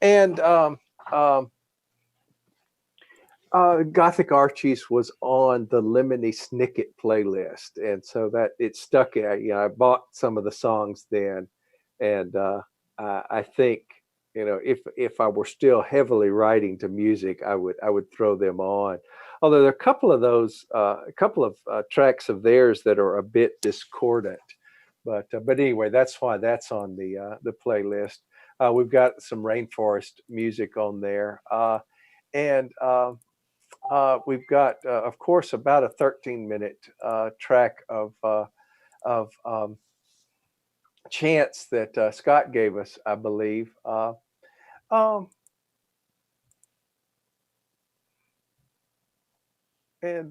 And Gothic Archies was on the Lemony Snicket playlist, and so that it stuck. I bought some of the songs then, and I think, if I were still heavily writing to music, I would throw them on. Although there are a couple of those, tracks of theirs that are a bit discordant, but anyway, that's why that's on the playlist. We've got some rainforest music on there, and we've got, of course, about a 13-minute track of chants that Scott gave us, I believe. And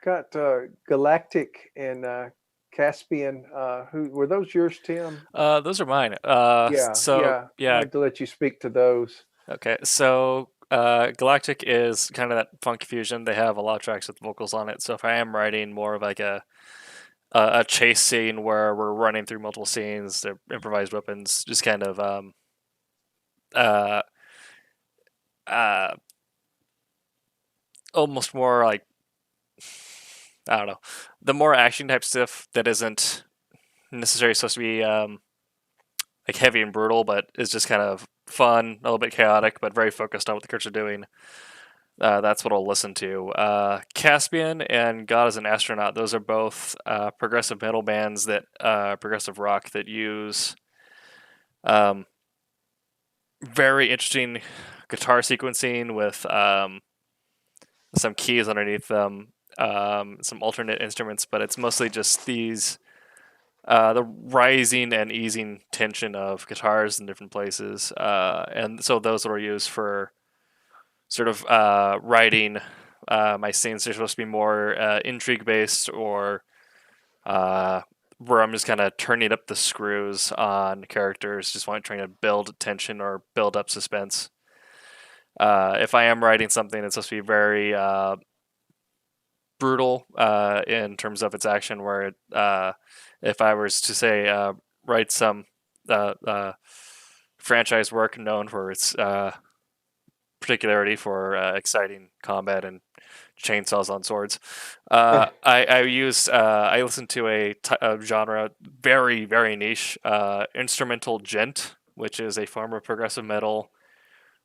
got Galactic and Caspian. Who were those? Yours, Tim? Those are mine. Yeah. Yeah. I'd like to let you speak to those. Okay, so Galactic is kind of that funky fusion. They have a lot of tracks with vocals on it. So if I am writing more of like a chase scene where we're running through multiple scenes, they're improvised weapons, just kind of almost more like, I don't know, the more action type stuff that isn't necessarily supposed to be like heavy and brutal, but is just kind of fun, a little bit chaotic, but very focused on what the characters are doing. That's what I'll listen to. Caspian and God is an Astronaut, those are both progressive metal bands that progressive rock that use very interesting guitar sequencing with some keys underneath them, some alternate instruments, but it's mostly just these the rising and easing tension of guitars in different places, and so those are used for sort of writing my scenes. They're supposed to be more intrigue based, or where I'm just kind of turning up the screws on characters, just trying to build tension or build up suspense. If I am writing something that's supposed to be very brutal in terms of its action, where if I was to say write some franchise work known for its particularity for exciting combat and chainsaws on swords, I listened to a genre very, very niche, instrumental gent, which is a form of progressive metal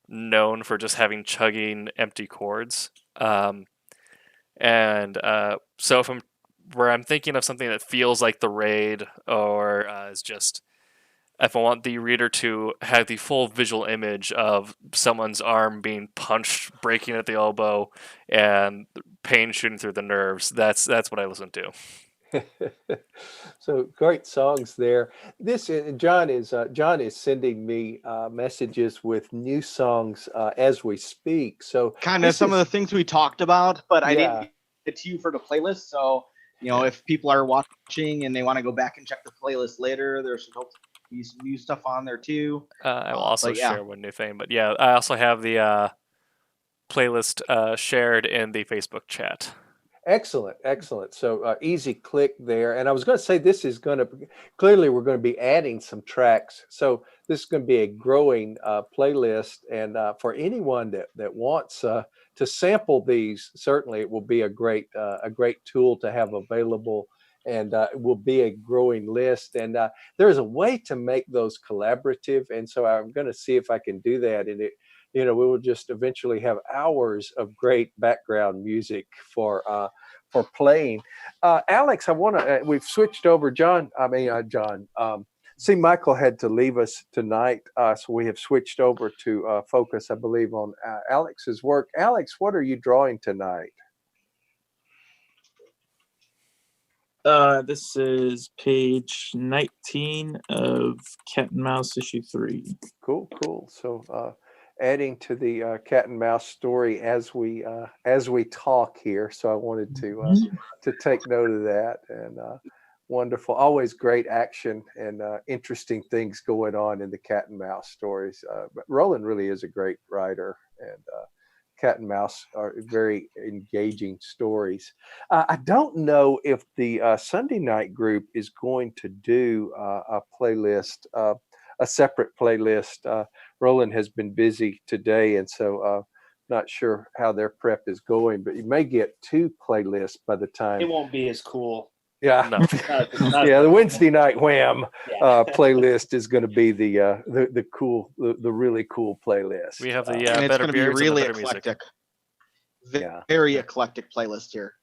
known for just having chugging empty chords. So if I'm thinking of something that feels like The Raid, or is just, if I want the reader to have the full visual image of someone's arm being punched, breaking at the elbow, and pain shooting through the nerves, that's what I listen to. So great songs there. This John is sending me messages with new songs as we speak. So Kind of this some of is, the things we talked about, but I yeah. didn't get to you for the playlist. So, if people are watching and they want to go back and check the playlist later, there's some new stuff on there too. I will also but yeah. share one new thing, but yeah, I also have the playlist shared in the Facebook chat. Excellent. So easy click there. And I was going to say, this is going to clearly we're going to be adding some tracks. So this is going to be a growing playlist. And for anyone that wants to sample these, certainly it will be a great tool to have available. And it will be a growing list. And there's a way to make those collaborative. And so I'm going to see if I can do that. And we will just eventually have hours of great background music for playing. Alex, we've switched over. John. See, Michael had to leave us tonight, so we have switched over to focus, I believe, on Alex's work. Alex, what are you drawing tonight? This is page 19 of Cat and Mouse issue 3. Cool. So adding to the cat and mouse story as we talk here. So I wanted to take note of that. And wonderful, always great action and interesting things going on in the cat and mouse stories. But Roland really is a great writer, and cat and mouse are very engaging stories. I don't know if the Sunday night group is going to do a playlist, a separate playlist. Roland has been busy today, and so not sure how their prep is going, but you may get 2 playlists by the time. It won't be as cool. Yeah, No. Yeah. The Wednesday night Wham playlist is going to be the cool, the really cool playlist. We have the and it's better going to be beers really and the better music. eclectic. Very eclectic playlist here.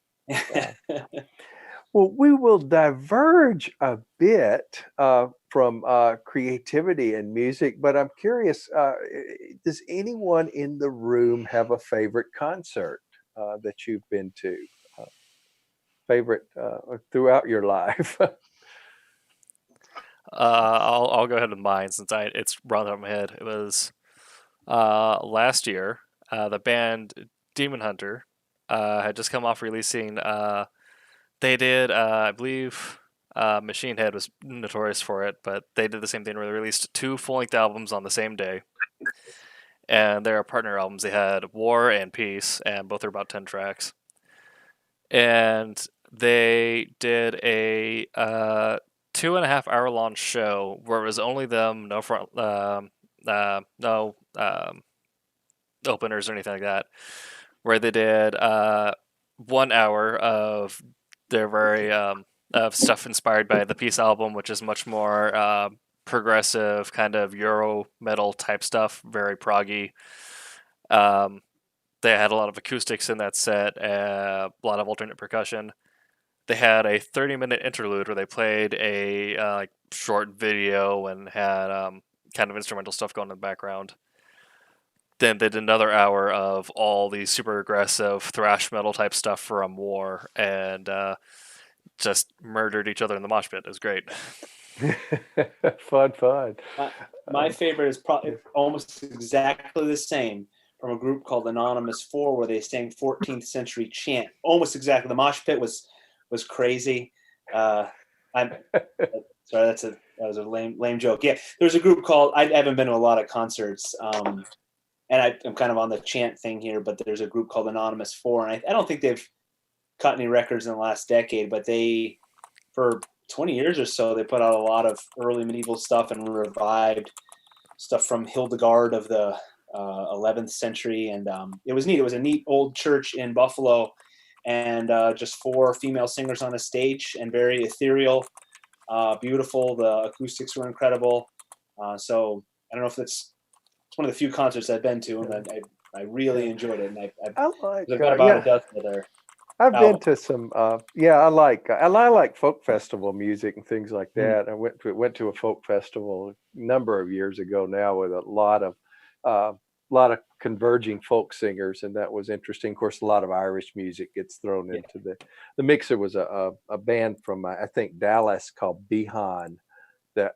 Well, we will diverge a bit from creativity and music, but I'm curious, does anyone in the room have a favorite concert that you've been to? Favorite throughout your life? I'll go ahead with mine since it's run out of my head. It was last year. The band Demon Hunter had just come off releasing. They did, I believe, Machine Head was notorious for it, but they did the same thing where they released 2 full-length albums on the same day. And their partner albums, they had War and Peace, and both are about 10 tracks. And they did a 2.5 hour long show where it was only them, no front, no openers or anything like that, where they did 1 hour of their very of stuff inspired by the Peace album, which is much more progressive, kind of Euro metal type stuff, very proggy. They had a lot of acoustics in that set, a lot of alternate percussion. They had a 30-minute interlude where they played a short video and had kind of instrumental stuff going in the background. Then they did another hour of all the super aggressive thrash metal type stuff from War, and just murdered each other in the mosh pit. It was great. Fun. My favorite is probably almost exactly the same, from a group called Anonymous 4, where they sang 14th century chant. Almost exactly. The mosh pit was crazy. I'm sorry, that was a lame joke. Yeah, there's a group called, I haven't been to a lot of concerts, and I'm kind of on the chant thing here, but there's a group called Anonymous 4, and I don't think they've cut any records in the last decade, but they, for 20 years or so, they put out a lot of early medieval stuff and revived stuff from Hildegard of the 11th century, and it was neat. It was a neat old church in Buffalo, and just 4 female singers on a stage, and very ethereal, beautiful. The acoustics were incredible. So I don't know if it's one of the few concerts I've been to, and I really enjoyed it. And I've got about a dozen of their I've been to some. I like folk festival music and things like that. I went to a folk festival a number of years ago now with a lot of converging folk singers, and that was interesting. Of course, a lot of Irish music gets thrown into the mix. There was a band from I think Dallas called Behan that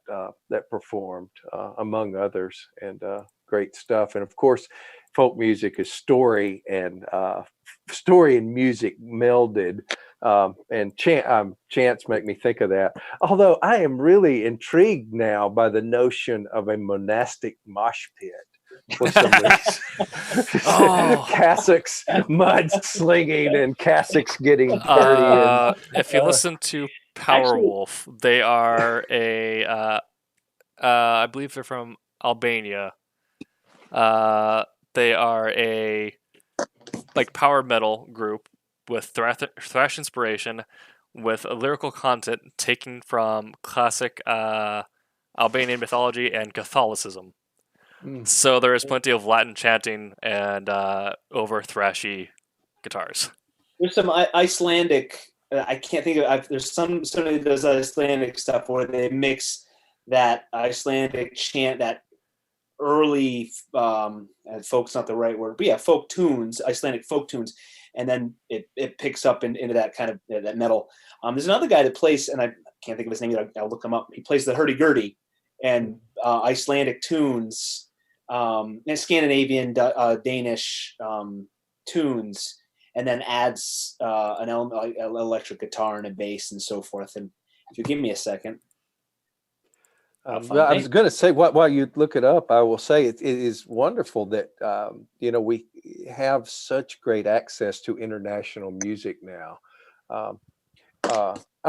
performed among others, and great stuff. And of course, folk music is story and music melded. And chants make me think of that. Although I am really intrigued now by the notion of a monastic mosh pit for some reason. Cassocks, mud slinging, and cassocks getting dirty. If you listen to Powerwolf, they are I believe they're from Albania. They are a power metal group with thrash inspiration, with a lyrical content taken from classic Albanian mythology and Catholicism. So there is plenty of Latin chanting and over thrashy guitars. There's some Icelandic. I can't think of. There's somebody that does Icelandic stuff where they mix that Icelandic chant, that early folk's not the right word, but yeah, folk tunes, Icelandic folk tunes, and then it picks up into that kind of that metal. There's another guy that plays, and I can't think of his name yet. I'll look him up. He plays the hurdy-gurdy and Icelandic tunes, and Scandinavian, Danish tunes, and then adds an element like electric guitar and a bass and so forth. And if you give me a second. I was going to say, while you look it up, I will say it is wonderful that we have such great access to international music now. I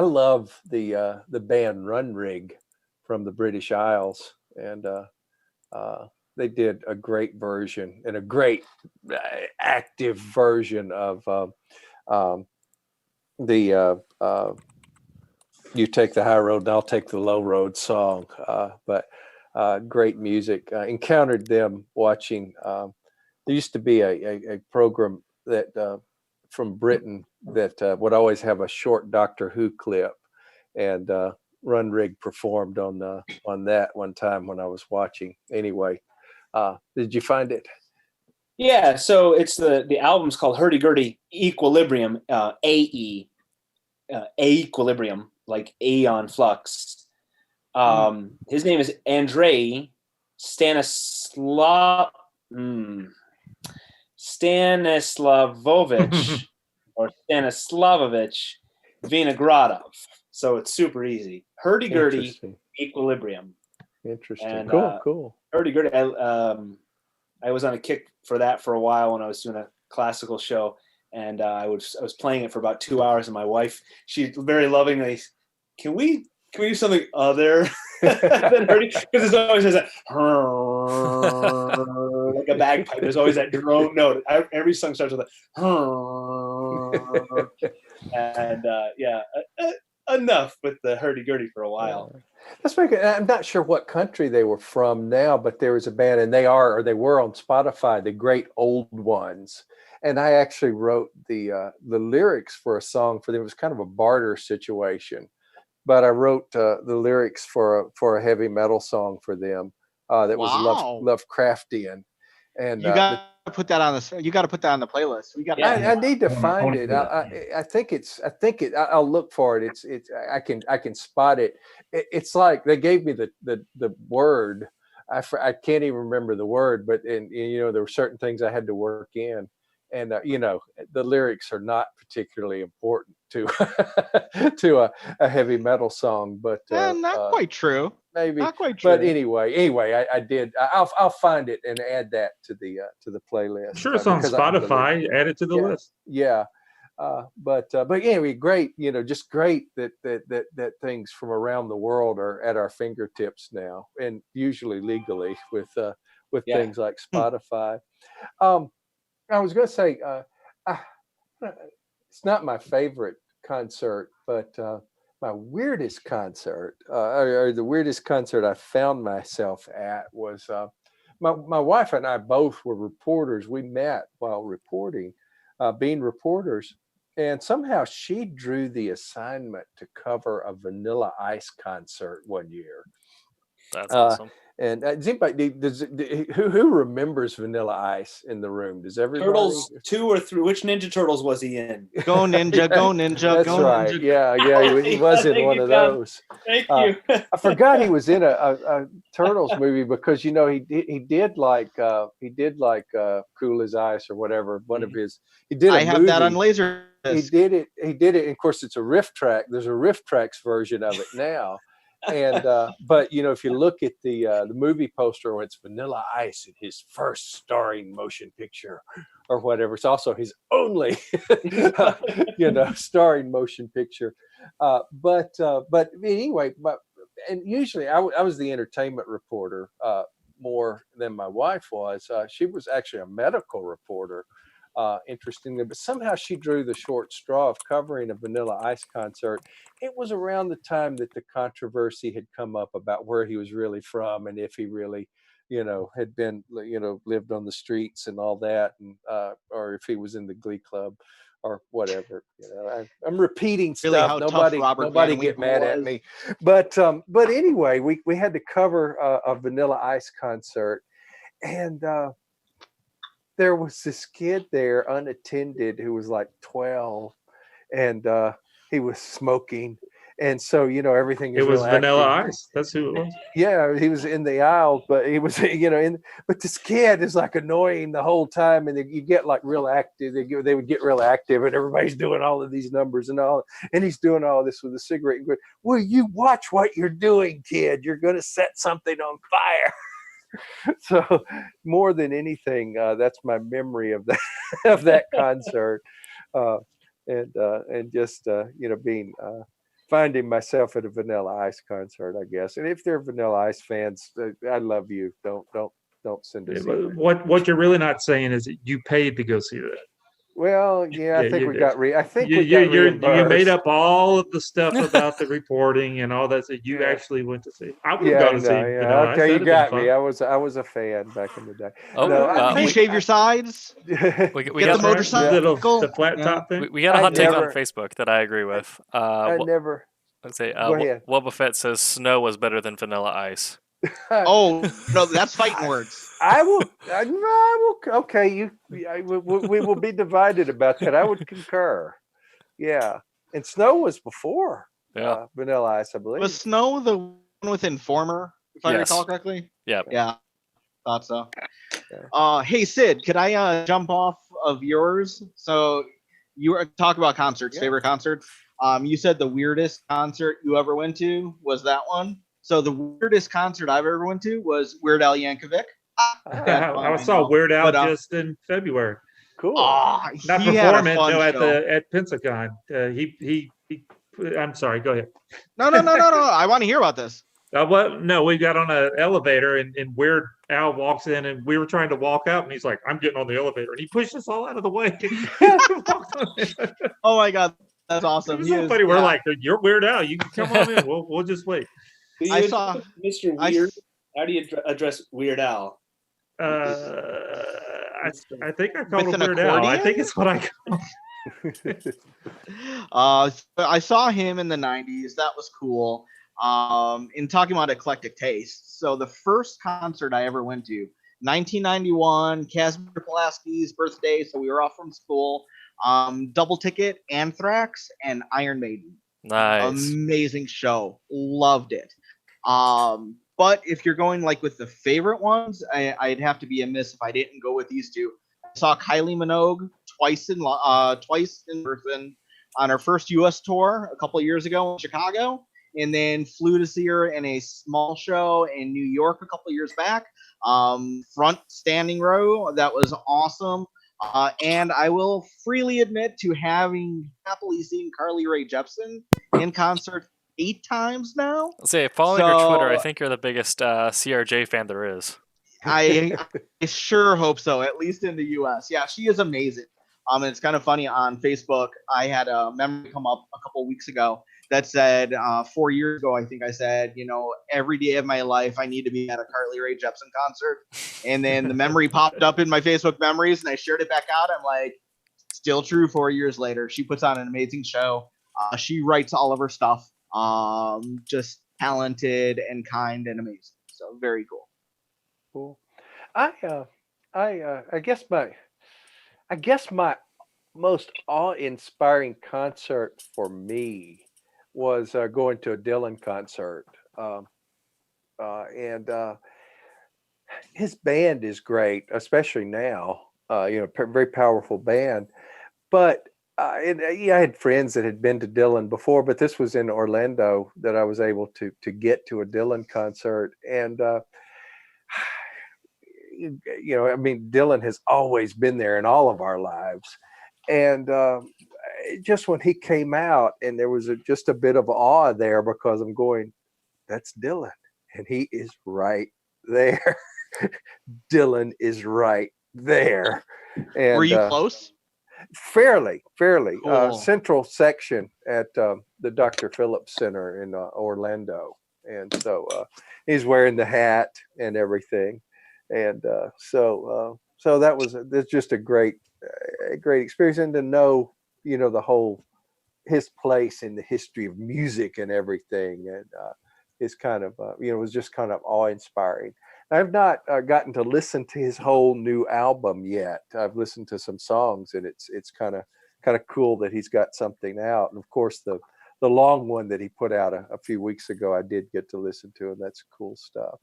love the band Runrig from the British Isles, and they did a great version and a great active version of the You Take the High Road and I'll Take the Low Road song. But great music. Encountered them watching. There used to be a program that from Britain that would always have a short Doctor Who clip, and Runrig performed on that one time when I was watching. Anyway, did you find it? Yeah, so it's the album's called Hurdy-Gurdy Equilibrium, AE, Equilibrium, like Aeon Flux. His name is Andrei Stanislavovich or Stanislavovich Vinogradov. So it's super easy. Hurdy-Gurdy Equilibrium. Interesting. And, cool. Hurdy-Gurdy. I was on a kick for that for a while when I was doing a classical show, and I was playing it for about 2 hours. And my wife, she very lovingly, can we do something other than Hurdy? Because there's always that like a bagpipe. There's always that drone note. Every song starts with a and enough with the hurdy-gurdy for a while. That's very good. I'm not sure what country they were from now, but there was a band, and they were on Spotify, the Great Old Ones. And I actually wrote the lyrics for a song for them. It was kind of a barter situation, but I wrote the lyrics for a heavy metal song for them that was Lovecraftian. And you got to put that on the playlist. We got. I need to find it. I think I'll look for it. It's I can spot it. It's like they gave me the word. I can't even remember the word, but there were certain things I had to work in. And the lyrics are not particularly important to to a heavy metal song, but not quite true. Maybe not quite true. But anyway, I did. I'll find it and add that to the playlist. Sure, it's on Spotify. Add it to the list. Yeah, but anyway, great. Just great that things from around the world are at our fingertips now, and usually legally with things like Spotify. I was going to say, it's not my favorite concert, but my weirdest concert, or the weirdest concert I found myself at was my wife and I both were reporters. We met while reporting, being reporters, and somehow she drew the assignment to cover a Vanilla Ice concert one year. That's awesome. And does anybody who remembers Vanilla Ice in the room? Does everybody? Turtles 2 or 3. Which Ninja Turtles was he in? Go Ninja, go Ninja, That's go right. Ninja. Yeah, he was in Thank one you, of John. those. Thank you. I forgot he was in a Turtles movie because he did like Cool as Ice or whatever. One of his he did. I have that on laser. He did it. And of course, it's a riff track. There's a riff tracks version of it now. And but if you look at the movie poster where it's Vanilla Ice in his first starring motion picture or whatever, it's also his only starring motion picture. But anyway, and usually I was the entertainment reporter more than my wife was. She was actually a medical reporter. Interestingly, but somehow she drew the short straw of covering a Vanilla Ice concert. It was around the time that the controversy had come up about where he was really from and if he really, had been, lived on the streets and all that, and or if he was in the Glee Club or whatever. I'm repeating Really stuff. how tough Nobody Robert get Van mad Winkle at was. me. But anyway, we had to cover a Vanilla Ice concert, and there was this kid there unattended who was like 12, and he was smoking. And so, everything is It was real Vanilla active. Ice. That's who it was. Yeah, he was in the aisle, but he was, but this kid is like annoying the whole time. And you get like real active. They would get real active, and everybody's doing all of these numbers and all. And he's doing all this with a cigarette. And going, "Will you watch what you're doing, kid? You're going to set something on fire." So more than anything, that's my memory of that of that concert, and just being finding myself at a Vanilla Ice concert, I guess. And if they're Vanilla Ice fans, I love you. Don't send us. What you're really not saying is that you paid to go see that. Well, yeah, I think we got reimbursed. You made up all of the stuff about the reporting and all that you actually went to see. I would go to see. Okay, you got me. I was a fan back in the day. Can you shave your sides? We Get got the motorcycle. The flat top thing. We got a hot take on Facebook that I agree with. Never. Let's say Go ahead. Wubba Fett says snow was better than Vanilla Ice. Oh no, that's fighting words. I will. Okay, we will be divided about that. I would concur. Yeah, and Snow was before Vanilla Ice, I believe. Was Snow the one with Informer, if I recall correctly? Yeah. Yeah, thought so. Hey Sid, could I jump off of yours? So you were talking about concerts, favorite concerts. You said the weirdest concert you ever went to was that one. So the weirdest concert I've ever went to was Weird Al Yankovic. I saw Weird Al just in February. Cool. Not performing, no, at Pensacon. He I'm sorry. Go ahead. No. I want to hear about this. No, we got on an elevator and Weird Al walks in and we were trying to walk out and he's like, "I'm getting on the elevator," and he pushed us all out of the way. Oh my God, that's awesome. It was so funny. We're like, "You're Weird Al. You can come on in. We'll just wait." I saw Mr. Weird. How do you address Weird Al? I think I called him Weird Al. I think it's what I call. I saw him in the 90s. That was cool. In talking about eclectic tastes. So the first concert I ever went to, 1991, Casimir Pulaski's birthday. So we were off from school. Double ticket, Anthrax, and Iron Maiden. Nice. Amazing show. Loved it. But if you're going like with the favorite ones, I'd have to be amiss if I didn't go with these two. I saw Kylie Minogue twice in person on her first U.S. tour a couple of years ago in Chicago, and then flew to see her in a small show in New York a couple of years back. Front standing row. That was awesome. And I will freely admit to having happily seen Carly Rae Jepsen in concert 8 times now. Let's say, following your Twitter, I think you're the biggest CRJ fan there is. I sure hope so, at least in the U.S. Yeah, she is amazing. And it's kind of funny on Facebook. I had a memory come up a couple weeks ago that said 4 years ago, I think I said, every day of my life, I need to be at a Carly Rae Jepsen concert. And then the memory popped up in my Facebook memories and I shared it back out. I'm like, still true 4 years later. She puts on an amazing show. She writes all of her stuff. Just talented and kind and amazing. So very cool. Cool. I I guess my most awe-inspiring concert for me was going to a Dylan concert. Um, and His band is great, especially now. Very powerful band. But yeah, I had friends that had been to Dylan before, but this was in Orlando that I was able to get to a Dylan concert. And I mean, Dylan has always been there in all of our lives. And just when he came out, and there was just a bit of awe there, because I'm going, that's Dylan, and he is right there. Dylan is right there. And Were you close? Fairly Cool. central section at the Dr. Phillips Center in Orlando. And so he's wearing the hat and everything. And so that's just a great experience. And to know, the whole, his place in the history of music and everything, and is kind of, was just kind of awe-inspiring. I've not gotten to listen to his whole new album yet. I've listened to some songs, and it's kind of cool that he's got something out. And of course, the long one that he put out a few weeks ago, I did get to listen to, and that's cool stuff.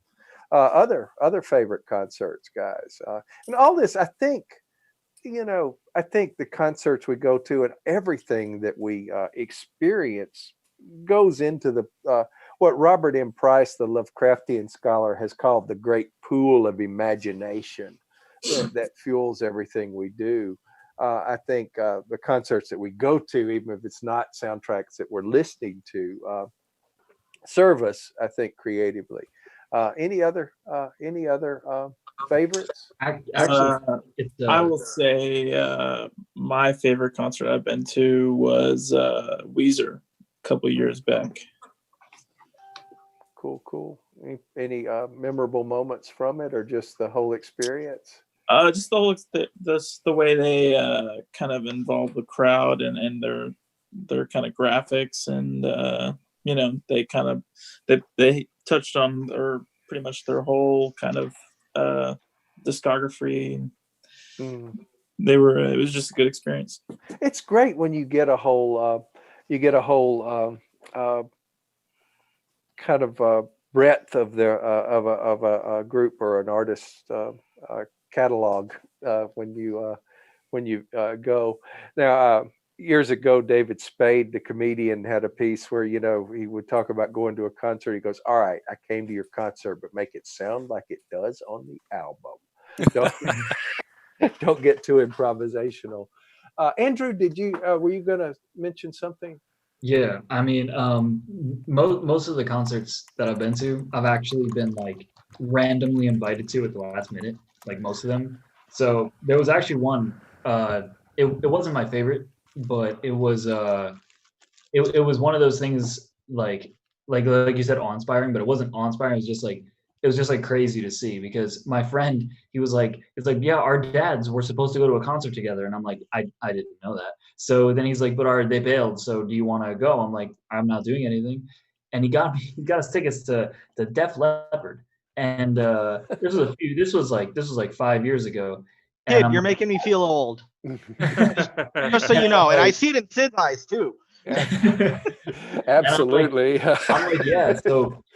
Other favorite concerts, guys, and all this. I think the concerts we go to and everything that we experience goes into the what Robert M. Price, the Lovecraftian scholar, has called the great pool of imagination that fuels everything we do. I think the concerts that we go to, even if it's not soundtracks that we're listening to, serve us, I think, creatively. Any other favorites? Actually, it's I will say my favorite concert I've been to was Weezer a couple years back. Cool. Any memorable moments from it, or just the whole experience? Just the way they kind of involve the crowd and their kind of graphics, and they touched on pretty much their whole kind of discography. It was just a good experience. It's great when you get a whole kind of breadth of a group or an artist catalog when you go. Now, years ago, David Spade, the comedian, had a piece where he would talk about going to a concert. He goes, "All right, I came to your concert, but make it sound like it does on the album. Don't get too improvisational." Andrew, were you going to mention something? Yeah, I mean, most of the concerts that I've been to, I've actually been like randomly invited to at the last minute, like most of them. So there was actually one. It wasn't my favorite, but it was it was one of those things like you said, awe-inspiring, but it wasn't awe-inspiring. It was just like crazy to see, because my friend, he was like, it's like, yeah, our dads were supposed to go to a concert together. And I'm like, I didn't know that. So then he's like, but they bailed. So do you want to go? I'm like, I'm not doing anything. And he got us tickets to Def Leppard. And this was like 5 years ago. And Kid, you're making me feel old. Just so you know, and I see it in Sid's eyes too. Absolutely. I'm like, yeah.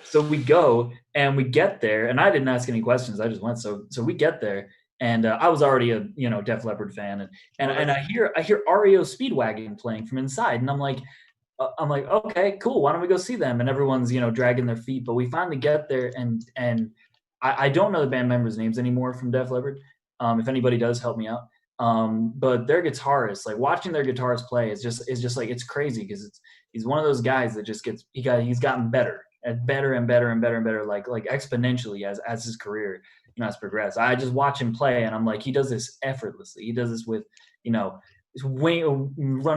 So we go and we get there, and I didn't ask any questions. I just went. So we get there, and I was already a Def Leppard fan, and I hear REO Speedwagon playing from inside, and I'm like, okay, cool. Why don't we go see them? And everyone's dragging their feet, but we finally get there, and I don't know the band members' names anymore from Def Leppard. If anybody does, help me out. But their guitarist, like watching their guitars play is just like, it's crazy, because he's one of those guys that just he's gotten better and better and better and better and better, like exponentially as his career has progressed. I just watch him play, and I'm like, he does this effortlessly. He does this with running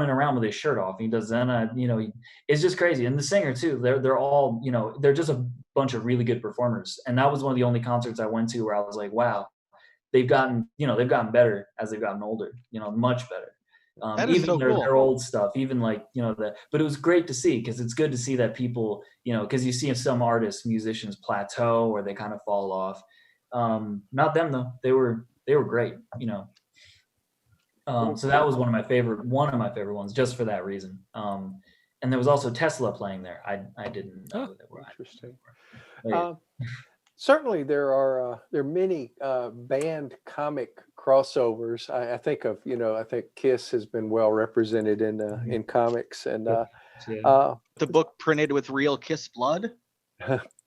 around with his shirt off. He does that. It's just crazy. And the singer too. They're all they're just a bunch of really good performers. And that was one of the only concerts I went to where I was like, wow. They've gotten better as they've gotten older, much better. Even so their, cool. their old stuff, even like, but it was great to see, because it's good to see that people, because you see some artists, musicians plateau, or they kind of fall off. Not them though. They were great. So that was one of my favorite ones, just for that reason. And there was also Tesla playing there. I didn't know that were Interesting. Yeah. Certainly, there are many band comic crossovers. I think of I think Kiss has been well represented in comics, and The book printed with real Kiss blood.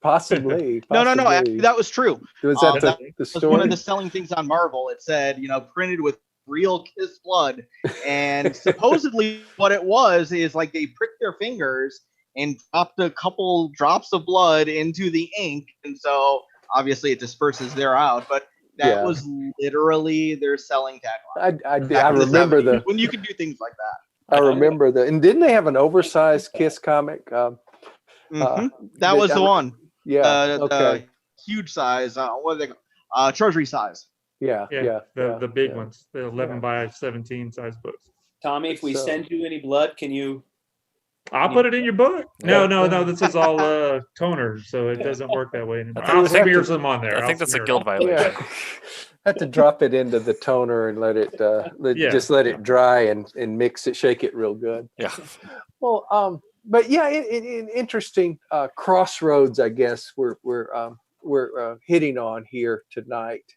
possibly. No. Actually, that was true. Was that that the was story? one of the selling things on Marvel. It said, printed with real Kiss blood, and supposedly what it was is like they pricked their fingers and dropped a couple drops of blood into the ink, and so obviously it disperses there out. But that was literally their selling tagline. I remember when you can do things like that. I remember and didn't they have an oversized Kiss comic? That was the one. Yeah. Okay. Huge size. What are they called? Treasury size. Yeah. The big ones, the 11 by 17 size books. Tommy, if we send you any blood, can you? I'll put it in your book. No. This is all toner, so it doesn't work that way anymore. I'll smear some on there. I think that's a guild violation. Yeah. Have to drop it into the toner and let it just let it dry and mix it, shake it real good. Yeah. Well, but yeah, interesting crossroads, I guess we're hitting on here tonight.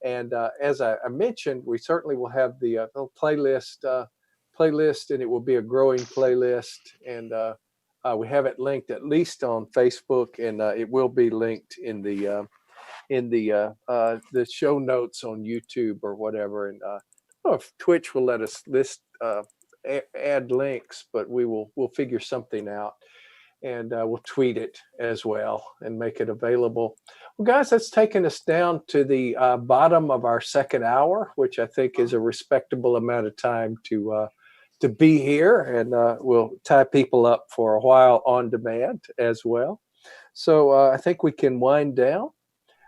And as I mentioned, we certainly will have the playlist, and it will be a growing playlist. And we have it linked at least on Facebook, and it will be linked in the show notes on YouTube or whatever. And I don't know if Twitch will let us add links, but we'll figure something out. And we'll tweet it as well and make it available. Well, guys, that's taken us down to the bottom of our second hour, which I think is a respectable amount of time to be here, and we'll tie people up for a while on demand as well. So I think we can wind down.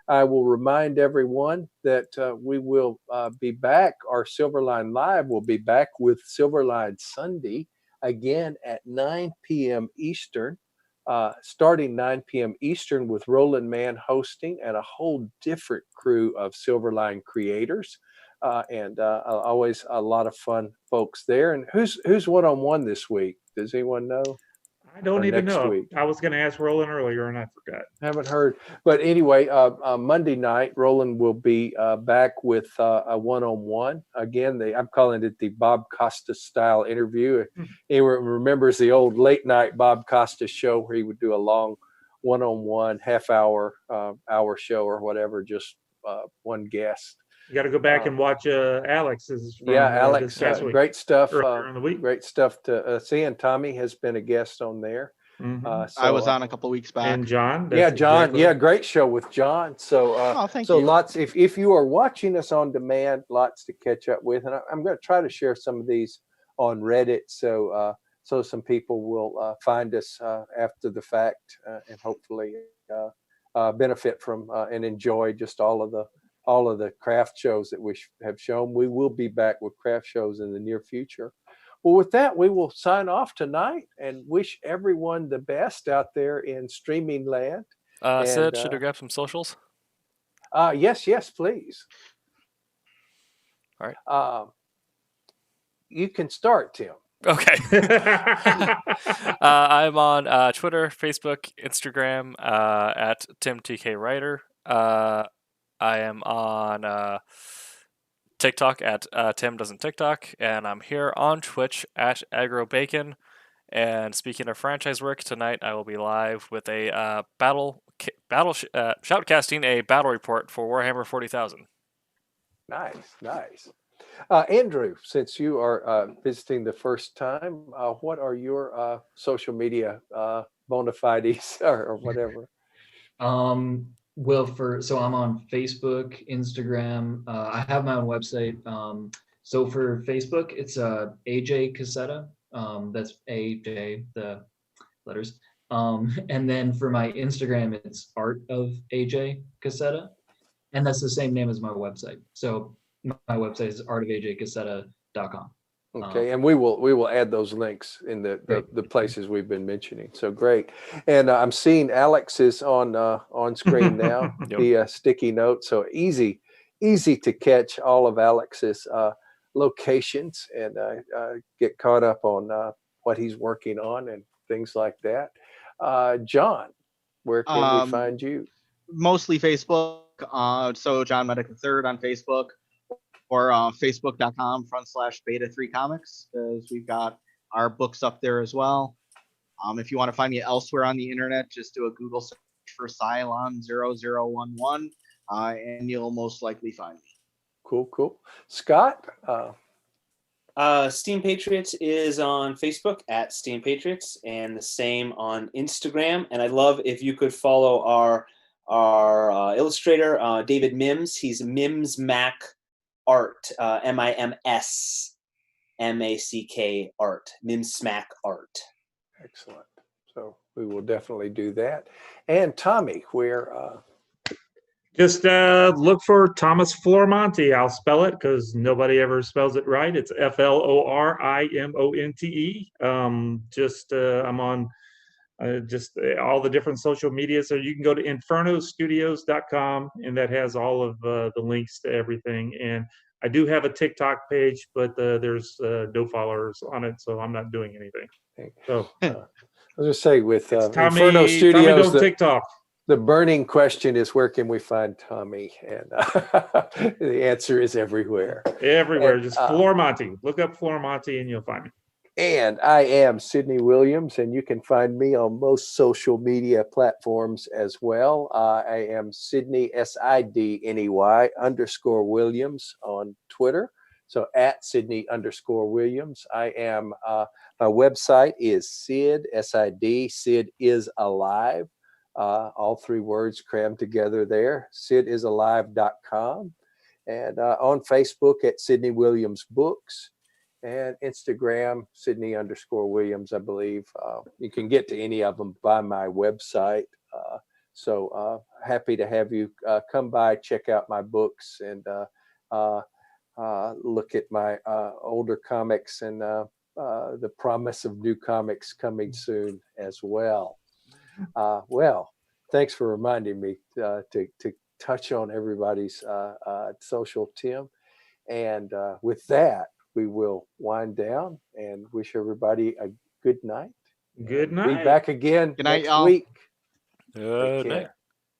I will remind everyone that we will be back. Our Silverline Live will be back with Silverline Sunday, again at 9 p.m. Eastern, starting 9 p.m. Eastern with Roland Mann hosting and a whole different crew of Silverline creators, and always a lot of fun folks there. And who's one-on-one this week? Does anyone know? I don't even know. I was going to ask Roland earlier and I forgot. Haven't heard. But anyway, Monday night, Roland will be back with a one-on-one. Again, I'm calling it the Bob Costas style interview. Anyone remembers the old late night Bob Costas show where he would do a long one-on-one, half-hour show or whatever, just one guest. You got to go back and watch Alex's. From, Alex, great stuff. In the week. Great stuff to see. And Tommy has been a guest on there. Mm-hmm. I was on a couple of weeks back. And John. John. Yeah, great show with John. So, thank you. Lots. If you are watching us on demand, lots to catch up with. And I'm going to try to share some of these on Reddit, so some people will find us after the fact and hopefully benefit from and enjoy just all of the craft shows that we have shown. We will be back with craft shows in the near future. Well, with that, we will sign off tonight and wish everyone the best out there in streaming land. Sid, should we grab some socials? Yes, please. All right. You can start, Tim. Okay. I'm on Twitter, Facebook, Instagram at TimTKWriter. I am on TikTok at Tim Doesn't TikTok, and I'm here on Twitch at AgroBacon. And speaking of franchise work, tonight I will be live with a shoutcasting a battle report for Warhammer 40,000. Nice. Andrew, since you are visiting the first time, what are your social media bona fides or whatever? So I'm on Facebook, Instagram. I have my own website. So for Facebook, it's AJ Cassetta. That's AJ, the letters. And then for my Instagram, it's Art of AJ Cassetta, and that's the same name as my website. So my website is artofajcassetta.com. Okay, and we will add those links in the places we've been mentioning. So great, and I'm seeing Alex is on screen now via sticky note. So easy to catch all of Alex's locations and get caught up on what he's working on and things like that. John, where can we find you? Mostly Facebook. So John Metych III on Facebook, or facebook.com/beta3comics, because we've got our books up there as well. If you want to find me elsewhere on the internet, just do a Google search for Cylon0011, and you'll most likely find me. Cool. Scott? Steam Patriots is on Facebook at Steam Patriots, and the same on Instagram. And I'd love if you could follow our illustrator, David Mims. He's Mims Mac Art, MIMSMACK Art, Mims Smack Art. Excellent. So we will definitely do that. And Tommy, where? Just look for Thomas Florimonte. I'll spell it because nobody ever spells it right. It's FLORIMONTE. I'm on just all the different social media. So you can go to infernostudios.com, and that has all of the links to everything. And I do have a TikTok page, but there's no followers on it, so I'm not doing anything. So I was going to say with Tommy, Inferno Studios, Tommy TikTok. The burning question is, where can we find Tommy? And the answer is everywhere. Everywhere. And, just Florimonte. Look up Florimonte and you'll find me. And I am Sidney Williams, and you can find me on most social media platforms as well. I am Sidney, SIDNEY _Williams on Twitter. So at Sidney_Williams. I am, my website is Sid, SID, Sid is alive. All three words crammed together there, sidisalive.com. And on Facebook at Sidney Williams Books, and Instagram, Sidney_Williams, I believe. You can get to any of them by my website. So happy to have you come by, check out my books, and look at my older comics and the promise of new comics coming soon as well. Well, thanks for reminding me to touch on everybody's social, Tim. And with that, we will wind down and wish everybody a good night. Good night. Be back again Good night, next y'all. week. Good night.